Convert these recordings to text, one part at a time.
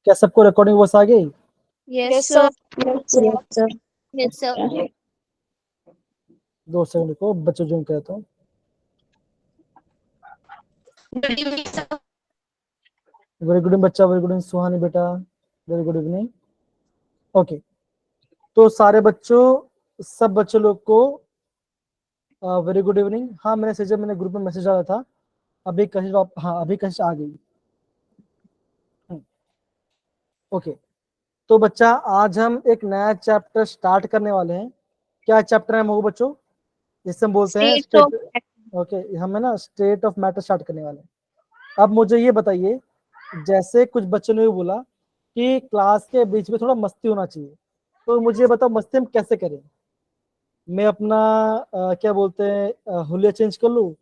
क्या सबको recording voice आ गई? Yes, sir. Yes, sir. Yes, sir. 2 second को बच्चों जो कहता हूँ। Good evening, sir. Very good evening बच्चा, वेरी गुड इवनिंग सुहानी बेटा, वेरी गुड इवनिंग। ओके, तो सारे बच्चों, सब बच्चों लोग को वेरी गुड इवनिंग। हाँ, मैंने ग्रुप में मैसेज डाला था, अभी कशिश अभी कशिश आ गई। ओके, तो बच्चा आज हम एक नया चैप्टर स्टार्ट करने वाले हैं। क्या चैप्टर है मोगो बच्चों? जिससे हम बोलते हैं State of ओके, हम है ना स्टेट ऑफ मैटर स्टार्ट करने वाले हैं। अब मुझे ये बताइए, जैसे कुछ बच्चों ने भी बोला कि क्लास के बीच में थोड़ा मस्ती होना चाहिए, तो मुझे बताओ मस्ती हम कैसे करें? मैं अपना क्या बोलते हैं हुलिया चेंज कर लूं,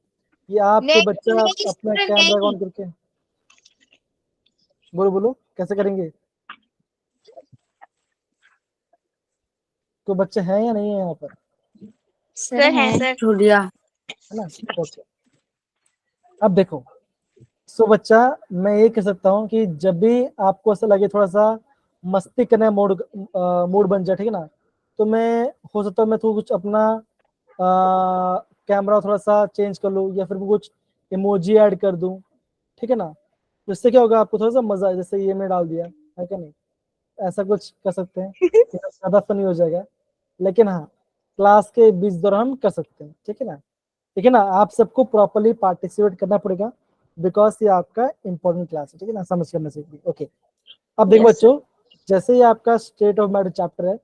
या आप कोई बच्चा अपना कैमरा ऑन करके बोलो बोलो कैसे करेंगे? कोई बच्चे हैं या नहीं है यहाँ पर? Sir है sir. Julia. है ना? ओके, अब देखो, सो बच्चा मैं ये कह सकता हूँ कि जब भी आपको ऐसा लगे थोड़ा सा मस्ती करने मूड बन जाए, ठीक है ना, तो मैं हो सकता है मैं तो कुछ अपना कैमरा थोड़ा सा चेंज कर लूँ, या फिर कुछ इमोजी ऐड कर दूं, ठीक है ना। तो इससे क्या होगा, आपको थोड़ा सा मजा, जैसे ये मैं डाल दिया है क्या नहीं, ऐसा कुछ कर सकते हैं, ज्यादा फनी हो जाएगा, लेकिन हाँ क्लास के बीच दौरान हम कर सकते हैं, ठीक है ना। ठीक है ना, आप सबको प्रॉपरली पार्टिसिपेट करना पड़ेगा, बिकॉज ये आपका इंपॉर्टेंट क्लास है, ठीक है ना, समझ करना चाहिए। ओके, अब देखो बच्चों, जैसे ही आपका स्टेट ऑफ मैटर चैप्टर है,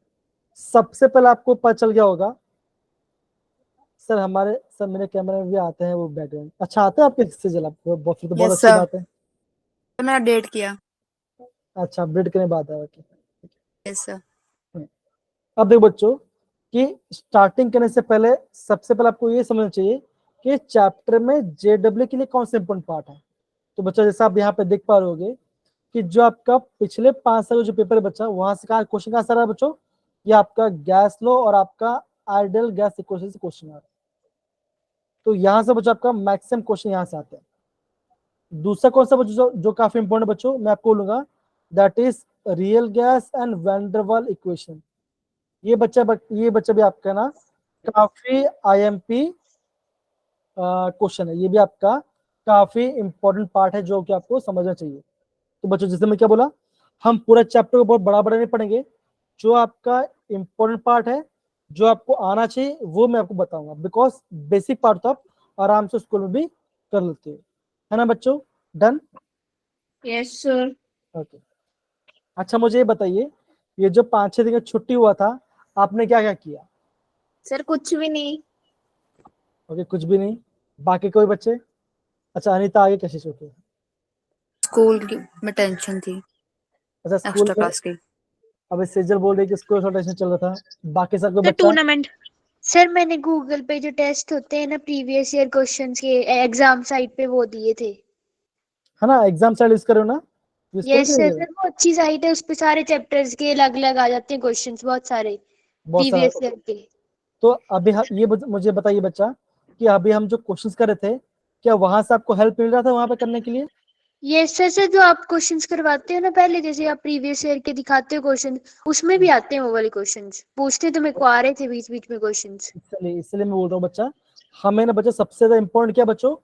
सबसे पहले आपको पता चल गया होगा, सर मेरे कैमरे में भी आते हैं वो बैकग्राउंड, अच्छा आते हैं आपके सिजल, आपको फिर तो बहुत Yes, अच्छी sir. बात है। मैंने अपडेट किया। अच्छा, अपडेट करने बाद है, ओके। Yes, sir. अब देखो बच्चों कि स्टार्टिंग करने से पहले सबसे पहले आपको ये समझना चाहिए कि चैप्टर में जेडब्ल्यू के लिए कौन सा इंपॉर्टेंट पार्ट है। तो बच्चा जैसा आप यहाँ पे देख पा रहे होगे कि जो आपका पिछले 5 साल का जो पेपर है बच्चा, वहां से कहा क्वेश्चन कहाँ से आ रहा है बच्चों, ये आपका गैस लो और आपका आइडियल गैस इक्वेशन से क्वेश्चन आ रहा है। तो यहाँ से बच्चों आपका मैक्सिमम क्वेश्चन यहाँ से आते हैं। दूसरा कौन सा बच्चों जो काफी इंपॉर्टेंट बच्चों मैं आपको बोलूंगा, that is real gas and van der Waals equation. ये बच्चा भी आपका ना काफी आईएमपी क्वेश्चन है, ये भी आपका काफी इंपॉर्टेंट पार्ट है जो कि आपको समझना चाहिए। तो बच्चों जैसे मैं क्या बोला, हम पूरा चैप्टर को बहुत बड़ा बड़ा नहीं पढ़ेंगे, जो आपका इंपॉर्टेंट पार्ट है, जो आपको आना चाहिए वो मैं आपको बताऊंगा, बिकॉज बेसिक पार्ट तो आप आराम से स्कूल में भी कर लेते हो, है ना बच्चों। डन? Yes, sir. ओके, अच्छा मुझे ये बताइए, ये जो 5-6 दिन का छुट्टी हुआ था, आपने क्या क्या किया? Sir कुछ भी नहीं. ओके, कुछ भी नहीं। बाकी कोई बच्चे? अच्छा अनिता आगे कैसे छुट्टी? स्कूल में टेंशन थी, अच्छा स्कूल एक्स्ट्रा में, क्लास की। अब सेजल बोल रही कि स्कूल थोड़ा टेंशन चल रहा था, बाकी सब कोई Sir बच्चा? tournament. सर मैंने गूगल पे जो टेस्ट होते हैं ना प्रीवियस ईयर क्वेश्चंस के एग्जाम साइट पे वो दिए थे। है ना, एग्जाम साइड यूज करो ना, यूज करो यस कि सर, नहीं सर करो? वो अच्छी साइट है, उस पे सारे चैप्टर्स के अलग अलग आ जाते हैं क्वेश्चंस, बहुत सारे बहुत सारा। प्रीवियस ईयर के। तो अभी मुझे बताइए बच्चा कि अभी हम जो क्वेश्चंस कर रहे थे, क्या वहां से आपको हेल्प मिल रहा था वहां पे करने के लिए? यस सर, सर जो आप क्वेश्चंस करवाते हो ना पहले, जैसे आप प्रीवियस ईयर के दिखाते हो क्वेश्चन, उसमें भी आते हैं वो वाले क्वेश्चंस, पूछते तो मेरे को आ रहे थे बीच बीच में क्वेश्चंस। इसलिए मैं बोल रहा हूँ बच्चा, हमें ना बच्चा सबसे ज्यादा इंपॉर्टेंट क्या बच्चों,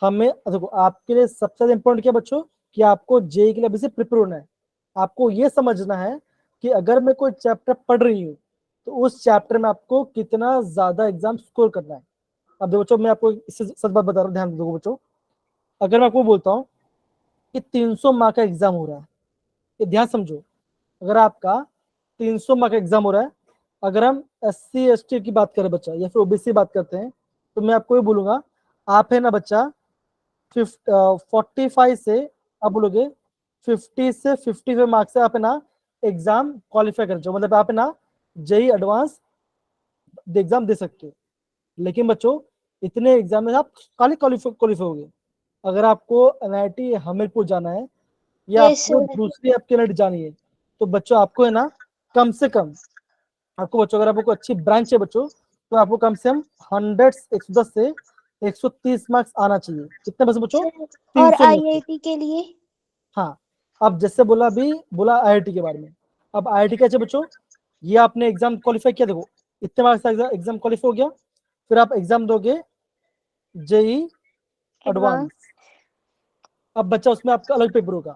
हमें देखो आपके लिए सबसे ज्यादा इंपॉर्टेंट क्या बच्चों, कि आपको जेई के लिए अभी से प्रिपेयर होना है। आपको ये समझना है कि अगर मैं कोई चैप्टर पढ़ रही हूँ, तो उस चैप्टर में आपको कितना ज्यादा एग्जाम स्कोर करना है। अब देखो बच्चों, मैं आपको इससे सच बात बता रहा हूँ, ध्यान दो बच्चों। अगर मैं आपको बोलता हूँ कि 300 मार्क का एग्जाम हो रहा है, ये ध्यान समझो, अगर आपका 300 मार्क का एग्जाम हो रहा है, अगर हम SC ST की बात करें बच्चा, या फिर ओबीसी बात करते हैं, तो मैं आपको ये बोलूंगा, आप है ना बच्चा 45 से आप बोलोगे 50 से 55 मार्क्स से आप है ना एग्जाम क्वालिफाई कर जाओ, मतलब आप है ना जेई एडवांस एग्जाम दे सकते हो। लेकिन बच्चों इतने एग्जाम में आप खाली क्वालिफाई हो गए, अगर आपको NIT हमीरपुर जाना है, या यस आपको सर। दूसरी आपकी NIT जानी है, तो बच्चों आपको है ना कम से कम, आपको बच्चों अगर आपको अच्छी ब्रांच है बच्चों, तो आपको कम से कम 110 से 130 मार्क्स आना चाहिए। कितने बचे बच्चों? और 300 में से। आईआईटी के लिए? हाँ, अब जैसे बोला अभी, बोला आईआईटी के बारे में। अब आईआईटी कैसे बच्चों, ये आपने एग्जाम क्वालिफाई किया, देखो इतने मार्क्स का एग्जाम क्वालिफाई हो गया, फिर आप एग्जाम दोगे जेई एडवांस। अब बच्चा उसमें आपका अलग पेपर होगा,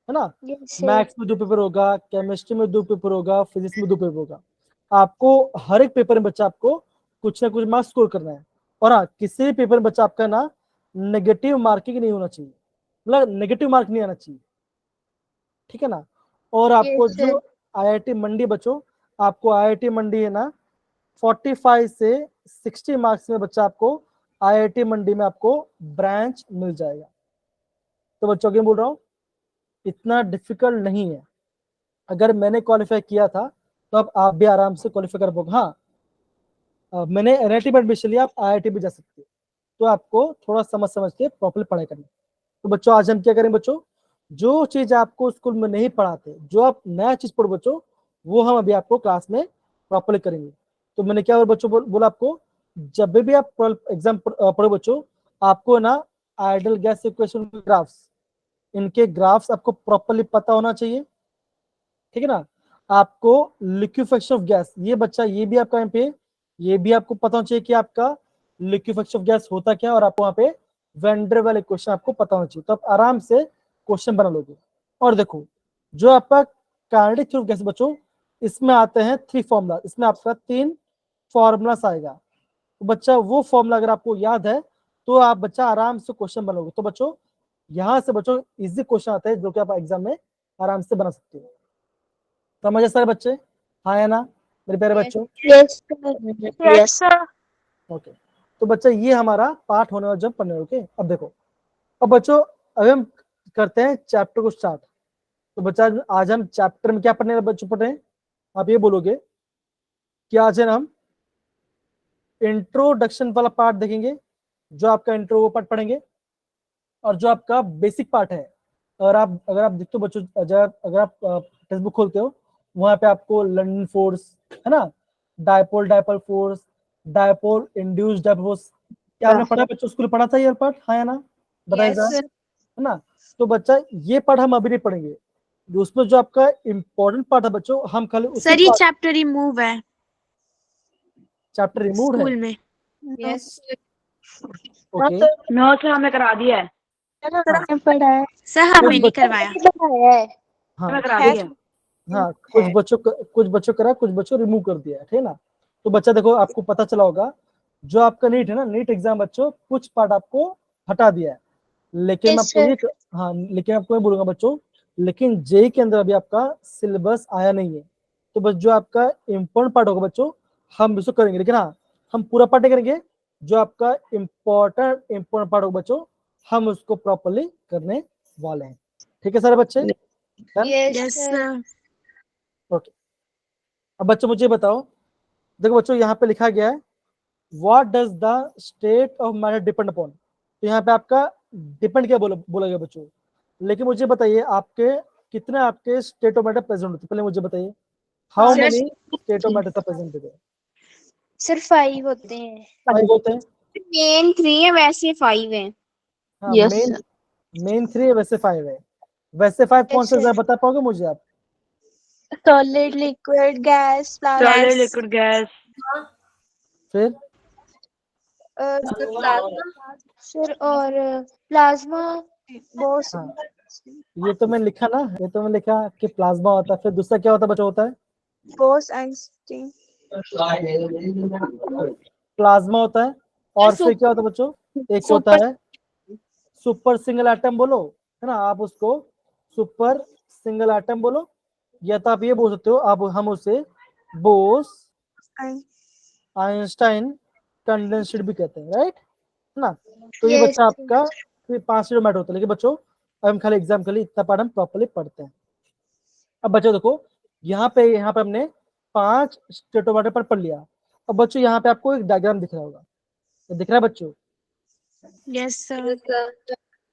है ना, Yes, मैथ्स में 2 पेपर होगा, केमिस्ट्री में 2 पेपर होगा, फिजिक्स में 2 पेपर होगा। आपको हर एक पेपर में बच्चा आपको कुछ ना कुछ मार्क्स स्कोर करना है। और हाँ, किसी भी पेपर में बच्चा आपका ना नेगेटिव मार्किंग नहीं होना चाहिए, मतलब नेगेटिव मार्क नहीं आना चाहिए, ठीक है ना। और आपको Yes, जो आईआईटी मंडी बच्चों, आपको आईआईटी मंडी है ना 45 से 60 मार्क्स में बच्चा आपको आईआईटी मंडी में आपको ब्रांच मिल जाएगा। तो बच्चों क्या बोल रहा हूँ, इतना डिफिकल्ट नहीं है। अगर मैंने क्वालिफाई किया था तो अब आप भी आराम से क्वालिफाई कर पाओगे। हाँ, मैंने एनआईटी में एडमिशन लिया, आप आईआईटी भी जा सकते हो, तो आपको थोड़ा समझ समझ के प्रॉपर्ली पढ़ाई करनी। तो बच्चों आज हम क्या करें बच्चों, जो चीज आपको स्कूल में नहीं पढ़ाते, जो आप नया चीज पढ़ो बच्चों, वो हम अभी आपको क्लास में प्रॉपर्ली करेंगे। तो मैंने क्या बच्चों बोला आपको, जब भी आप एग्जाम पढ़ो बच्चों, आपको ना आइडियल गैस इक्वेशन ग्राफ्स, इनके ग्राफ्स आपको प्रॉपर्ली पता होना चाहिए, ठीक है ना। आपको लिक्विफेक्शन ऑफ गैस, ये बच्चा ये भी आपका यहाँ पे, ये भी आपको पता होना चाहिए कि आपका लिक्विफेक्शन ऑफ गैस होता क्या, और आपको वहाँ पे वेंडर वाल इक्वेशन आपको पता होना चाहिए, तो आप आराम से क्वेश्चन बना लोगे। और देखो जो आपका काइनेटिक थ्योरी ऑफ गैस बच्चों, इसमें आते हैं 3 फॉर्मूला, इसमें आपका 3 फॉर्मूलास आएगा। तो बच्चा वो फॉर्मूला अगर आपको याद है तो आप बच्चा आराम से क्वेश्चन बनाओगे। तो बच्चों यहाँ से बच्चों इजी क्वेश्चन आते हैं जो कि आप एग्जाम में आराम से बना सकते हो। समझे सारे बच्चे? हाँ या ना मेरे प्यारे बच्चों? yes, yes, sir. ओके, तो बच्चा ये हमारा पार्ट होने वाला जब पढ़ने। ओके, अब देखो, अब बच्चों अब हम करते हैं चैप्टर को स्टार्ट। तो बच्चा आज हम चैप्टर में क्या पढ़ने वाले बच्चों पढ़ रहे हैं, आप ये बोलोगे कि आज है हम इंट्रोडक्शन वाला पार्ट देखेंगे, जो आपका इंट्रो वो पार्ट पढ़ेंगे, और जो आपका बेसिक पार्ट है, अगर आप देखते हो बच्चों, अगर आप टेक्स्ट बुक खोलते हो, वहां पे आपको लंडन फोर्स, है ना, dipole force, dipole induced dipole force, क्या आपने पढ़ा बच्चों, स्कूल पढ़ा था ये पार्ट, हाँ या ना, बताइए जरा, है ना। तो बच्चा ये पार्ट हम अभी नहीं पढ़ेंगे, उसमें जो आपका इम्पोर्टेंट पार्ट है बच्चों, हम खाली उसी सर ये पार्ट, चैप्टर रिमूव है चैप्टर रिमूव है। स्कूल में। yes, ओके, नोट्स हमें करा दिया है, पढ़ा है, सर हमें कुछ नहीं बच्चे, करवाया। पढ़ाया है। हाँ हमें करा दिया है। हाँ, कुछ बच्चों करा, कुछ बच्चों रिमूव कर दिया है, ठीक है ना। तो बच्चा देखो आपको पता चला होगा, जो आपका नीट है ना, नीट एग्जाम बच्चों कुछ पार्ट आपको हटा दिया है, लेकिन मैं Yes, आपको sir. ये, हाँ लेकिन आपको ये बोलूंगा बच्चों, लेकिन जेई के अंदर अभी आपका सिलेबस आया नहीं है, तो बस जो आपका इम्पोर्टेंट पार्ट होगा बच्चों, हम उसको करेंगे, लेकिन हाँ हम पूरा पार्ट नहीं करेंगे, जो आपका इम्पोर्टेंट पार्ट होगा बच्चों, हम उसको प्रॉपरली करने वाले हैं, ठीक है सारे बच्चे? Done? Yes, yes sir. Sir. Okay, अब बच्चों मुझे बताओ, देखो बच्चों यहाँ पे लिखा गया है what does the state of matter depend upon, तो यहाँ पे आपका डिपेंड क्या बोला गया बच्चों, लेकिन मुझे बताइए आपके कितने आपके स्टेट ऑफ मैटर प्रेजेंट होते, पहले मुझे बताइए how Sir, many state of matter present होते हैं? sir 5 होते हैं। 5 होते हैं, मेन 3 है, वैसे 5 है। हाँ Yes, मेन 3 है, वैसे 5 है, वैसे 5 कौन से sir. जरा बता पाओगे मुझे आप? Solid, liquid, gas, solid plasma. Liquid gas, फिर सर और प्लाज्मा बॉस हाँ, ये तो मैंने लिखा ना, ये तो मैंने लिखा कि प्लाज्मा होता है, फिर दूसरा क्या होता है बच्चों, होता है बॉस आइंस्टीन। प्लाज्मा होता है, और फिर क्या होता है बच्चों, एक होता है सुपर सिंगल एटम बोलो, है ना, आप उसको सुपर सिंगल एटम बोलो, या तो आप ये बोल सकते हो, आप हम उसे बोस आइंस्टाइन कंडेंसड भी कहते हैं, राइट, है ना। तो ये Yes, बच्चा आपका फिर 5 स्टेट मैटर होता है, लेकिन बच्चों अब हम खाली एग्जाम के लिए इतना पार्ट हम प्रॉपर्ली पढ़ते हैं। अब बच्चों देखो यहाँ पे हमने 5 स्टेट मैटर पर पढ़ लिया। अब बच्चों यहाँ पे आपको एक डायग्राम दिख रहा होगा, तो दिख रहा है बच्चों? Yes sir.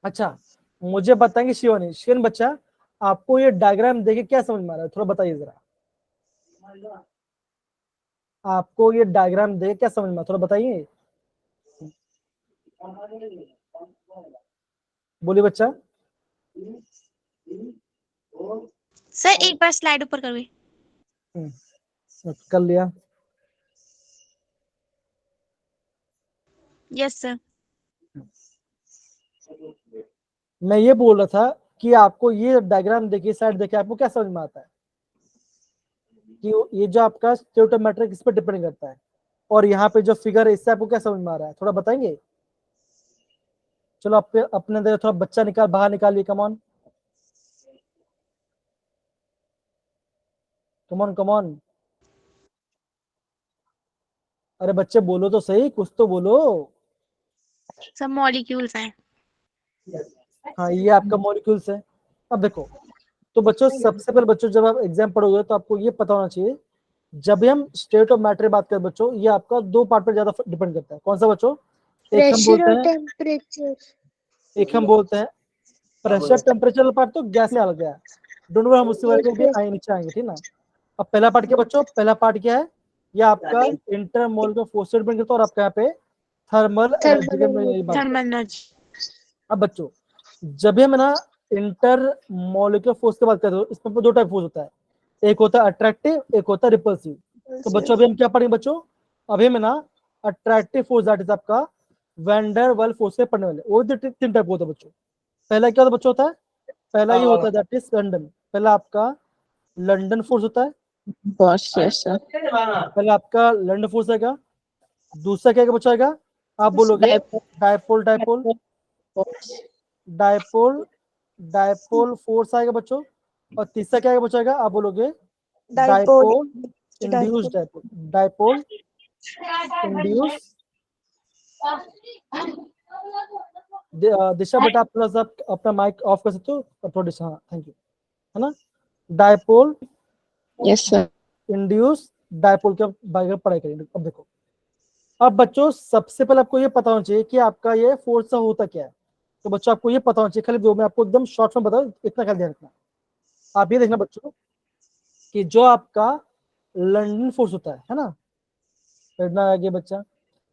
अच्छा, मुझे बताएंगे शिवानी, शिवन बच्चा आपको ये डायग्राम देखे क्या समझ में आ रहा है, थोड़ा बताइए जरा, आपको ये डायग्राम देखे क्या समझ में आ रहा है, थोड़ा बताइए। बोलिए बच्चा। सर एक बार स्लाइड ऊपर करोगे। कर लिया। Yes sir. मैं ये बोल रहा था कि आपको ये डायग्राम देखिए, साइड देखिए, आपको क्या समझ में आता है कि ये जो आपका स्टेटोमेट्रिक इस पर डिपेंड करता है, और यहाँ पे जो फिगर है इससे आपको क्या समझ में आ रहा है, थोड़ा बताएंगे। चलो अपने अंदर थोड़ा बच्चा बाहर निकालिए। कमॉन कमॉन कमॉन, अरे बच्चे बोलो तो सही, कुछ तो बोलो। सब मॉलिक्यूल्स हैं। हाँ, ये आपका मॉलिक्यूल्स है। अब देखो, तो बच्चों सबसे पहले बच्चों जब आप एग्जाम पढ़ोगे तो आपको ये पता होना चाहिए, जब भी हम स्टेट ऑफ मैटर बात करें बच्चों, ये आपका दो पार्ट पर ज्यादा डिपेंड करता है। कौन सा बच्चों? एक हम प्रेशर बोलते और हैं टेम्परेचर। प्रेशर टेम्परेचर पार्ट, तो गैस में आ गया। डोंट वरी, हम उसके बारे में भी नीचे आएंगे, ठीक ना। अब पहला पार्ट क्या बच्चों? पहला पार्ट क्या है? ये आपका इंटरमोलिकुलर फोर्स से डिपेंड करता है, और आपका यहाँ पे थर्मल एनर्जी के बारे में बात करते हैं। Thermal energy. अब बच्चों जब भी हम ना इंटर मॉलिक्यूलर फोर्स की बात करते हैं, इसमें दो टाइप फोर्स होता है, एक होता है अट्रैक्टिव, एक होता है रिपल्सिव। तो बच्चों अभी हम क्या पढ़ेंगे बच्चों? अभी हम ना अट्रैक्टिव फोर्स, दैट इज आपका वैंडर वाल फोर्स से पढ़ने वाले। वो तीन टाइप होता है बच्चों। पहला क्या होता है बच्चों? होता है पहला ये होता है दैट इज लंडन। पहला आपका लंदन फोर्स होता है। पहले आपका लंदन फोर्स आएगा। दूसरा क्या बच्चा आएगा? आप बोलोगे dipole dipole dipole dipole force आएगा बच्चों। और तीसरा क्या बचाएगा? आप बोलोगे dipole induced dipole. Dipole induced. Disha बेटा आप थोड़ा सा अपना माइक ऑफ कर सकते हो? थोड़ा दिशा, हाँ थैंक यू, है ना। Dipole yes sir. Induce dipole के बारे में पढ़ाई करेंगे। अब देखो, अब बच्चों सबसे पहले आपको ये पता होना चाहिए कि आपका ये फोर्स होता क्या है। तो बच्चों आपको ये पता होना चाहिए, खाली दो मैं आपको एकदम शॉर्ट में बताऊं, इतना ख्याल ध्यान रखना। आप ये देखना बच्चों कि जो आपका लंदन फोर्स होता है ना। प्रेरणा आगे बच्चा।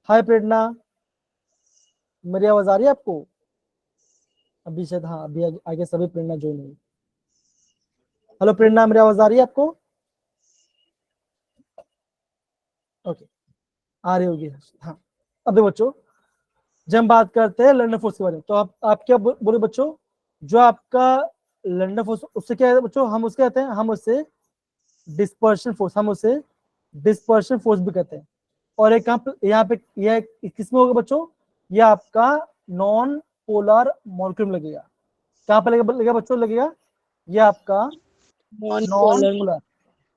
हाय प्रेरणा, मेरी आवाज आ रही है आपको? अभी शायद, हाँ अभी आगे सभी प्रेरणा ज्वाइन हुई। हेलो प्रेरणा, मेरी आवाज आ रही है आपको? ओके, आ रही होगी। हाँ, अभी बच्चों जब हम बात करते हैं लंदन फोर्स के बारे में, तो आप क्या बोले बच्चों? जो आपका लंदन फोर्स, उससे क्या है बच्चों? हम उसके कहते हैं, हम उससे डिस्पर्शन फोर्स, हम उसे डिस्पर्शन फोर्स भी कहते हैं। और एक यहाँ पे यह किसमें होगा बच्चों? ये आपका नॉन पोलर मॉलिक्यूल लगेगा। कहाँ पे लगेगा बच्चों? लगेगा ये आपका नॉन पोलर।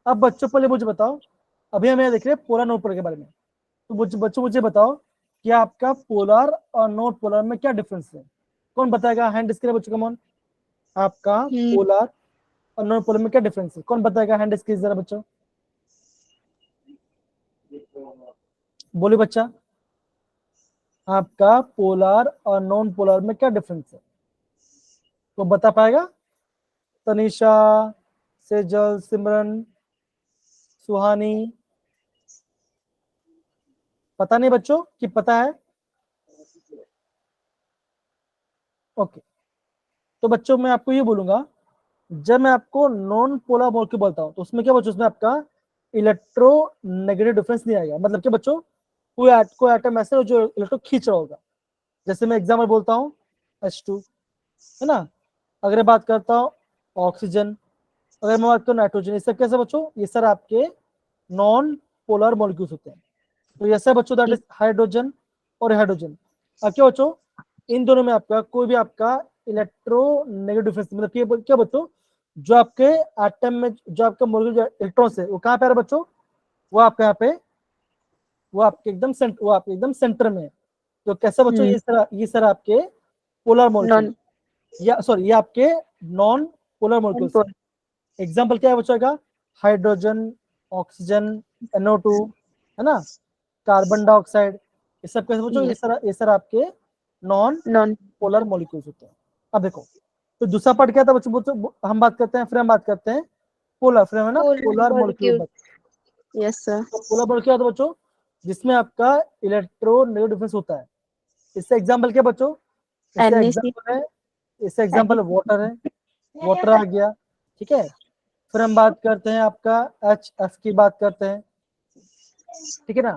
अब बच्चों पहले मुझे बताओ, अभी हम यहाँ देख रहे हैं पोलर नॉन पोलर के बारे में, तो बच्चों मुझे बताओ कि आपका पोलर और नॉन पोलर में क्या डिफरेंस है? कौन बताएगा? हैंड स्क्रीन बच्चों, कम ऑन। आपका पोलर और नॉन पोलर में क्या डिफरेंस है? कौन बताएगा? हैंड स्क्रीन जरा बच्चों, बोलिए बच्चा। आपका पोलर और नॉन पोलर में क्या डिफरेंस है? तो बता पाएगा? तनिषा, सेजल, सिमरन, सुहानी, पता नहीं बच्चों कि पता है? ओके, तो बच्चों मैं आपको ये बोलूंगा, जब मैं आपको नॉन पोलर मॉलिक्यूल बोलता हूं तो उसमें क्या बच्चों? उसमें आपका इलेक्ट्रोनेगेटिव डिफरेंस नहीं आएगा। मतलब क्या बच्चों? कोई एटम ऐसे हो जो इलेक्ट्रो खींच रहा होगा। जैसे मैं एग्जाम्पल बोलता हूँ H2, है ना। अगर मैं बात करता हूँ ऑक्सीजन, अगर मैं बात करूँ नाइट्रोजन, ये सब कैसे बच्चों? ये सर आपके नॉन पोलर मॉलिक्यूल्स होते हैं। तो ये सब बच्चों दैट इज हाइड्रोजन और हाइड्रोजन। अब क्या बच्चों? इन दोनों में आपका कोई भी आपका इलेक्ट्रोनेगेटिव डिफरेंस, मतलब क्या बच्चों? जो आपके एटम में जो आपका मॉलिक्यूल इलेक्ट्रॉन्स है वो कहाँ पे आ रहा है बच्चों? वो आपके यहाँ पे, वो आपके एकदम सेंटर में है। तो कैसे बच्चों? ये सर आपके पोलर मॉलिक्यूल, या सॉरी ये आपके नॉन पोलर मॉलिक्यूल्स है। एग्जांपल क्या है बच्चों का? हाइड्रोजन, ऑक्सीजन, NO2, है ना, कार्बन डाइऑक्साइड, ये सब कैसे बच्चों? ये सर आपके नॉन पोलर मॉलिक्यूल्स होते हैं। अब देखो, तो दूसरा पार्ट क्या था बच्चों? हम बात करते हैं, फिर हम बात करते हैं पोलर, फिर है ना पोलर मॉलिक्यूल। Yes sir. तो पोलर मॉलिक्यूल क्या होता है बच्चों? जिसमें आपका इलेक्ट्रोनेगेटिव डिफरेंस होता है। इससे एग्जाम्पल क्या बच्चों, इससे NaC एग्जाम्पल है, इससे एग्जाम्पल वाटर है, वाटर आ गया, ठीक है। फिर हम बात करते हैं आपका HF की बात करते हैं, ठीक है ना।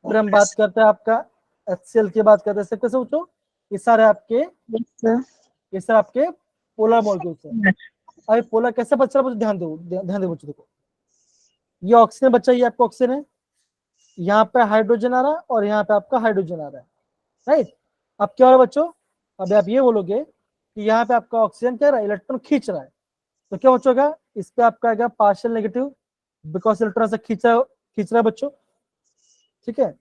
फिर हम बात करते हैं आपका HCl की बात करते हैं, सब कैसे बच्चों, ये सारे आपके, Yes sir. ये सारे आपके पोलर मॉलिक्यूल्स हैं। अभी पोलर कैसे बच्चा, ध्यान दो बच्चों, देखो ये ऑक्सीजन बच्चा, ये आपका ऑक्सीजन है, यहाँ पे हाइड्रोजन आ रहा है और यहाँ पे आपका हाइड्रोजन आ रहा है, राइट। अब क्या हो रहा है बच्चों, अभी आप ये बोलोगे कि यहाँ पे आपका ऑक्सीजन क्या रहा है, इलेक्ट्रॉन खींच रहा है, तो क्या बच्चों होगा, इस पे आपका आएगा पार्शियल नेगेटिव, बिकॉज इलेक्ट्रॉन से खींच रहा है बच्चों, ठीक है।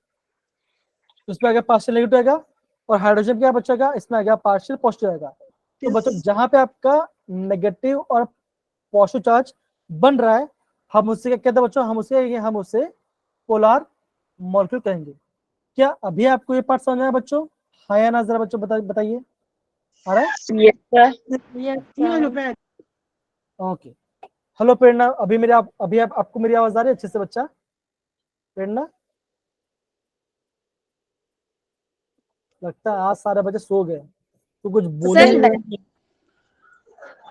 उस पे आएगा पार्शियल नेगेटिव आएगा, और हाइड्रोजन क्या बचेगा, इसमें आएगा पार्शियल पॉजिटिव आएगा। तो बच्चों जहां पे आपका नेगेटिव और पॉजिटिव चार्ज बन रहा है, हम उससे क्या कहते हैं बच्चों, हम उसे पोलर मॉलिक्यूल कहेंगे। क्या अभी आपको ये पार्ट समझ आया बच्चों, हाँ या ना, जरा बच्चों बताइए, आ रहा है? Yes sir. Yes sir. Okay, hello Prerna, अभी आपको मेरी आवाज आ रही है अच्छे से बच्चा, प्रेरणा? लगता है आज सारे बच्चे सो गए, तो कुछ बोले सर, नहीं।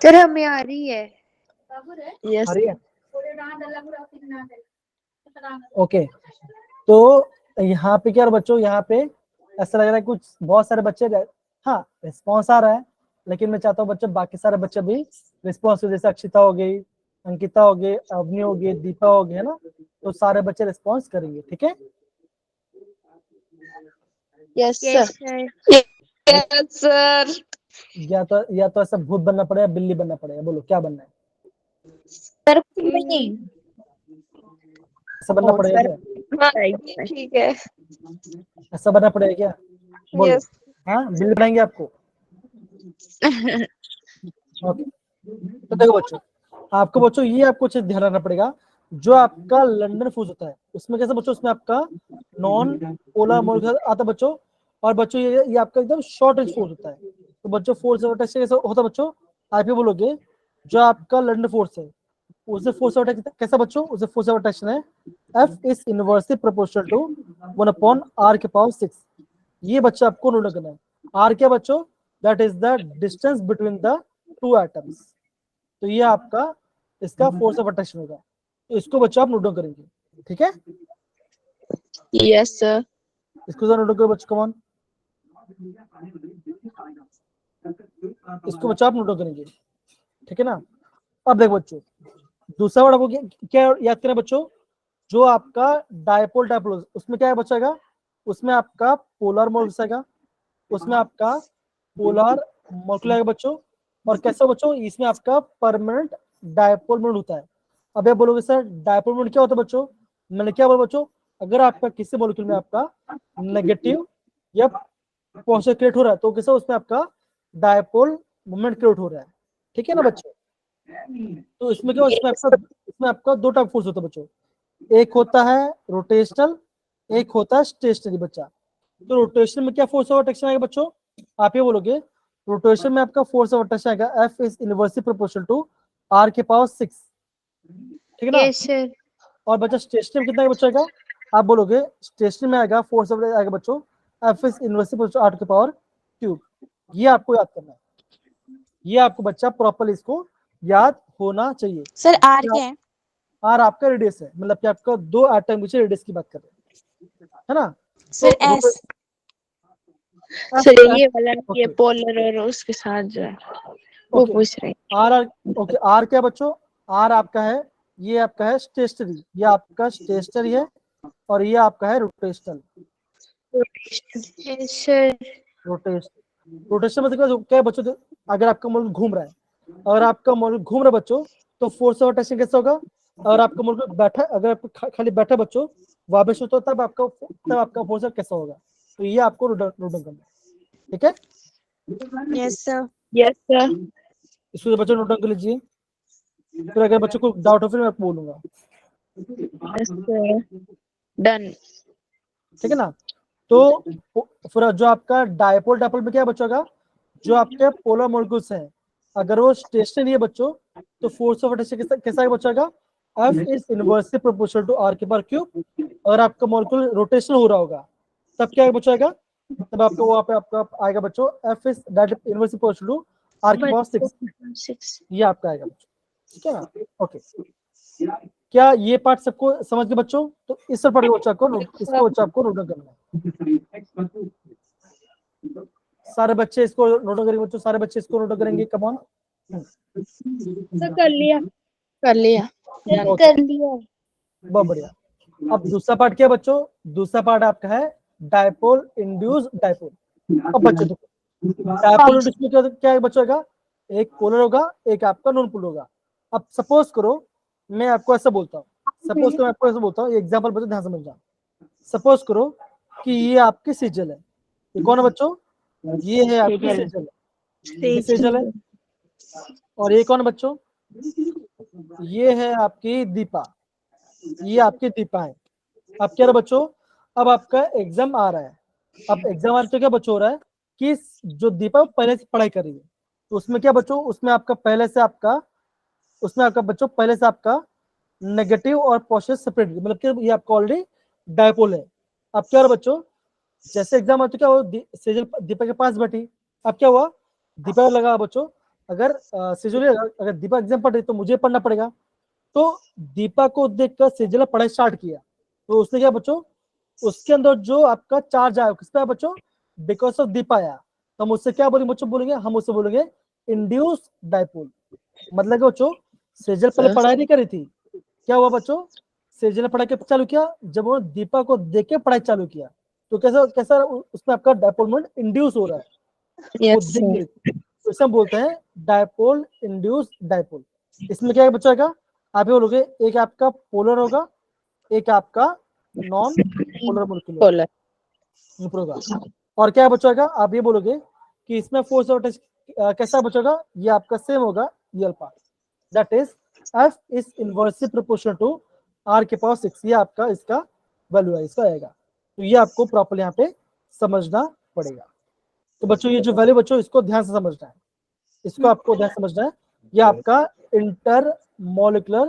सर हमें आ रही है। Yes. आ रही है? ओके, तो यहाँ पे क्या है बच्चों, यहाँ पे ऐसा लग रहा है कुछ बहुत सारे बच्चे, हाँ रिस्पॉन्स आ रहा है, लेकिन मैं चाहता हूँ बच्चे बाकी सारे बच्चे भी रिस्पॉन्स, जैसे अक्षिता हो गई, अंकिता हो गई, अवनी हो गई, दीपा हो गई, है ना, तो सारे बच्चे रिस्पॉन्स करेंगे, ठीक है। Yes yes sir. Sir. Yes sir. या तो ऐसा भूत बनना पड़ेगा, बिल्ली बनना पड़ेगा, बोलो क्या बनना है, Sir नहीं. ऐसा बनना Oh, पड़ेगा sir. क्या, ठीक है. ऐसा बनना पड़ेगा क्या, बोलो। Yes. हाँ, बिल्ली बनाएंगे आपको, ओके। तो देखो बच्चों, आपको बच्चों ये आपको अच्छे ध्यान रखना पड़ेगा, जो आपका लंदन फोर्स होता है उसमें कैसे बच्चों, उसमें आपका नॉन पोलर मॉलिक्यूल आता है बच्चों, और बच्चों ये आपका एकदम शॉर्ट रेंज फोर्स होता है। तो बच्चों फोर्स ऑफ अट्रैक्शन कैसा होता है बच्चों, आप ये बोलोगे जो आपका लंदन फोर्स है, उसे फोर्स ऑफ अट्रैक्शन कैसा बच्चों, उसे फोर्स ऑफ अट्रैक्शन है F is inversely proportional to 1/r⁶। ये बच्चा आपको नोट करना है। R क्या बच्चों, that is the distance between the two atoms, तो ये आपका इसका फोर्स ऑफ अट्रैक्शन होगा, तो इसको बच्चों आप नोट डाउन करेंगे, ठीक है। Yes sir. इसको जरा नोट डाउन करो बच्चों, कम ऑन, इसको बच्चों आप नोट डाउन करेंगे, ठीक है ना। अब देखो बच्चों, दूसरा वर्ड आपको क्या याद करना बच्चों, जो आपका डायपोल उसमें क्या है बच्चा, उसमें आपका पोलर मॉलिक्यूल आएगा, उसमें आपका पोलर मॉलिक्यूल आएगा बच्चों, और कैसा बच्चों, इसमें आपका परमानेंट डायपोल मोमेंट होता है। अब आप बोलोगे सर डायपोल मोमेंट क्या होता है बच्चों, मैंने क्या बोला बच्चों, अगर आपका किसी मॉलिक्यूल में आपका नेगेटिव या पॉजिटिव क्रिएट हो रहा है, तो कैसा उसमें आपका डायपोल मोमेंट क्रिएट हो रहा है, ठीक है ना बच्चों। तो इसमें क्या, इसमें आपका दो टाइप फोर्स होता है बच्चों, एक होता है रोटेशनल, एक होता है स्टेशनरी बच्चा। तो रोटेशन में क्या फोर्स ऑफ अट्रैक्शन आएगा बच्चों, आप ये बोलोगे रोटेशन में आपका फोर्स ऑफ अट्रैक्शन आएगा F is inversely proportional to r⁶, ठीक है ना। Yes sir. और बच्चा स्टेशनरी में कितना आएगा बच्चा आएगा, आप बोलोगे स्टेशनरी में आएगा फोर्स ऑफ आएगा बच्चों F is inversely proportional r⁵। ये आपको याद करना है, ये आपको बच्चा प्रॉपर इसको याद होना चाहिए। सर आर क्या है? आर आपका रेडियस है, मतलब कि आपका दो एटम के रेडियस की बात कर रहे हैं, है ना। सर तो एस। सर ये वाला ये पोलर और उसके साथ जो है वो पूछ रहे हैं। आर ओके, आर क्या बच्चों, आर आपका है, ये आपका है स्टेशनरी, ये आपका स्टेशनरी है, और ये आपका है रोटेशनल। Yes sir. रोटेशन मतलब क्या है बच्चों, अगर आपका मॉलिक्यूल घूम रहा है, अगर आपका मॉलिक्यूल घूम रहा है बच्चों, तो फोर्स ऑफ अट्रैक्शन कैसा होगा, अगर आपका मॉलिक्यूल बैठा, अगर आप खाली बैठा बच्चों वापस होता, तब आपका फोर्स कैसा होगा, तो ये आपको नोट डाउन करना है, ठीक है। Yes sir. Yes sir. इसको बच्चों नोट डाउन कर लीजिए, फिर अगर बच्चों को डाउट हो फिर मैं आपको बोलूंगा, यस सर। डन। ठीक है ना। तो फिर जो आपका डायपोल में क्या बच्चों का, जो आपके पोलर मॉलिक्यूल्स हैं, अगर वो स्टेशनरी है बच्चों, तो फोर्स ऑफ अट्रैक्शन कैसा है बच्चों का, F is inversely proportional to r⁵। अगर आपका मॉलिक्यूल रोटेशन हो रहा होगा, तब क्या बच्चों का तब आपको वहाँ पे आपका आएगा बच्चों F is direct inverse proportional to r की पावर 6, ये आपका आएगा बच्चों, ठीक है ना। ओके, क्या ये पार्ट सबको समझ गए बच्चों? तो इस पर पढ़े बच्चा को इसको बच्चा आपको नोट डाउन करना है। सारे बच्चे इसको नोट डाउन करेंगे बच्चों, सारे बच्चे इसको नोट डाउन करेंगे, कम ऑन। सर कर लिया कर लिया कर लिया। बहुत बढ़िया। अब दूसरा पार्ट क्या है बच्चों? दूसरा पार्ट आपका है डायपोल इंड्यूस डायपोल। अब बच्चों देखो, डायपोल इंड्यूस में क्या है बच्चों का? एक पोलर होगा, एक आपका नॉन पोलर होगा। अब सपोज करो मैं आपको ऐसा बोलता हूँ, सपोज करो मैं आपको ऐसा बोलता हूँ, ये एग्जांपल बच्चों ध्यान समझना। सपोज करो कि ये आपकी सेजल है, ये कौन है बच्चों? ये है आपकी सेजल, ये सेजल है। और ये कौन है बच्चों? ये है आपकी दीपा, ये आपकी दीपा है। अब क्या है बच्चों? अब आपका एग्जाम आ रहा है, अब एग्जाम आ रहा है तो क्या बच्चों हो रहा है कि जो दीपा पहले से पढ़ाई कर रही है, तो उसमें क्या बच्चों, उसमें आपका पहले से आपका, उसमें आपका बच्चों पहले से आपका नेगेटिव और पॉजिटिव सेपरेट, मतलब कि ये आपका ऑलरेडी डायपोल है। अब क्या हो रहा है बच्चों? जैसे एग्जाम आ तो क्या हुआ, सेजल दीपा के पास बैठी। अब क्या हुआ, दीपा को लगा बच्चों अगर सेजल अगर दीपा एग्जाम पढ़ रही तो मुझे पढ़ना पड़ेगा। तो दीपा को देखकर सेजल ने पढ़ाई स्टार्ट किया, तो उसने क्या बच्चों, उसके अंदर जो आपका चार्ज आया किस पे आया बच्चों? बिकॉज ऑफ दीपा आया। तो हम उससे क्या बोलेंगे बच्चों? बोलेंगे हम उससे बोलेंगे इंड्यूस डायपोल। मतलब कि बच्चों सेजल पहले पढ़ाई नहीं करी थी, क्या हुआ बच्चों? सेजल ने पढ़ाई चालू किया, जब वो दीपा को देख के पढ़ाई चालू किया तो कैसा कैसा उसमें आपका डायपोल मोमेंट इंड्यूस हो रहा है, वो दिख गई। तो इसे हम बोलते हैं डायपोल इंड्यूस डायपोल। इसमें क्या है बच्चों का? आप ये बोलोगे एक आपका पोलर होगा, एक आपका नॉन पोलर मोलिक्यूलर होगा। और क्या है बच्चों का? आप ये बोलोगे कि इसमें फोर्स ऑफ टच कैसा बचेगा? ये आपका सेम होगा real part, that is F is inversely proportional to r के पावर 6, ये आपका इसका वैल्यू है, इसका आएगा। तो ये आपको प्रॉपर यहाँ पे समझना पड़ेगा। तो बच्चों ये जो वैल्यू बच्चों इसको ध्यान से समझना है, इसको आपको ध्यान समझना है। ये आपका इंटर मॉलिक्यूलर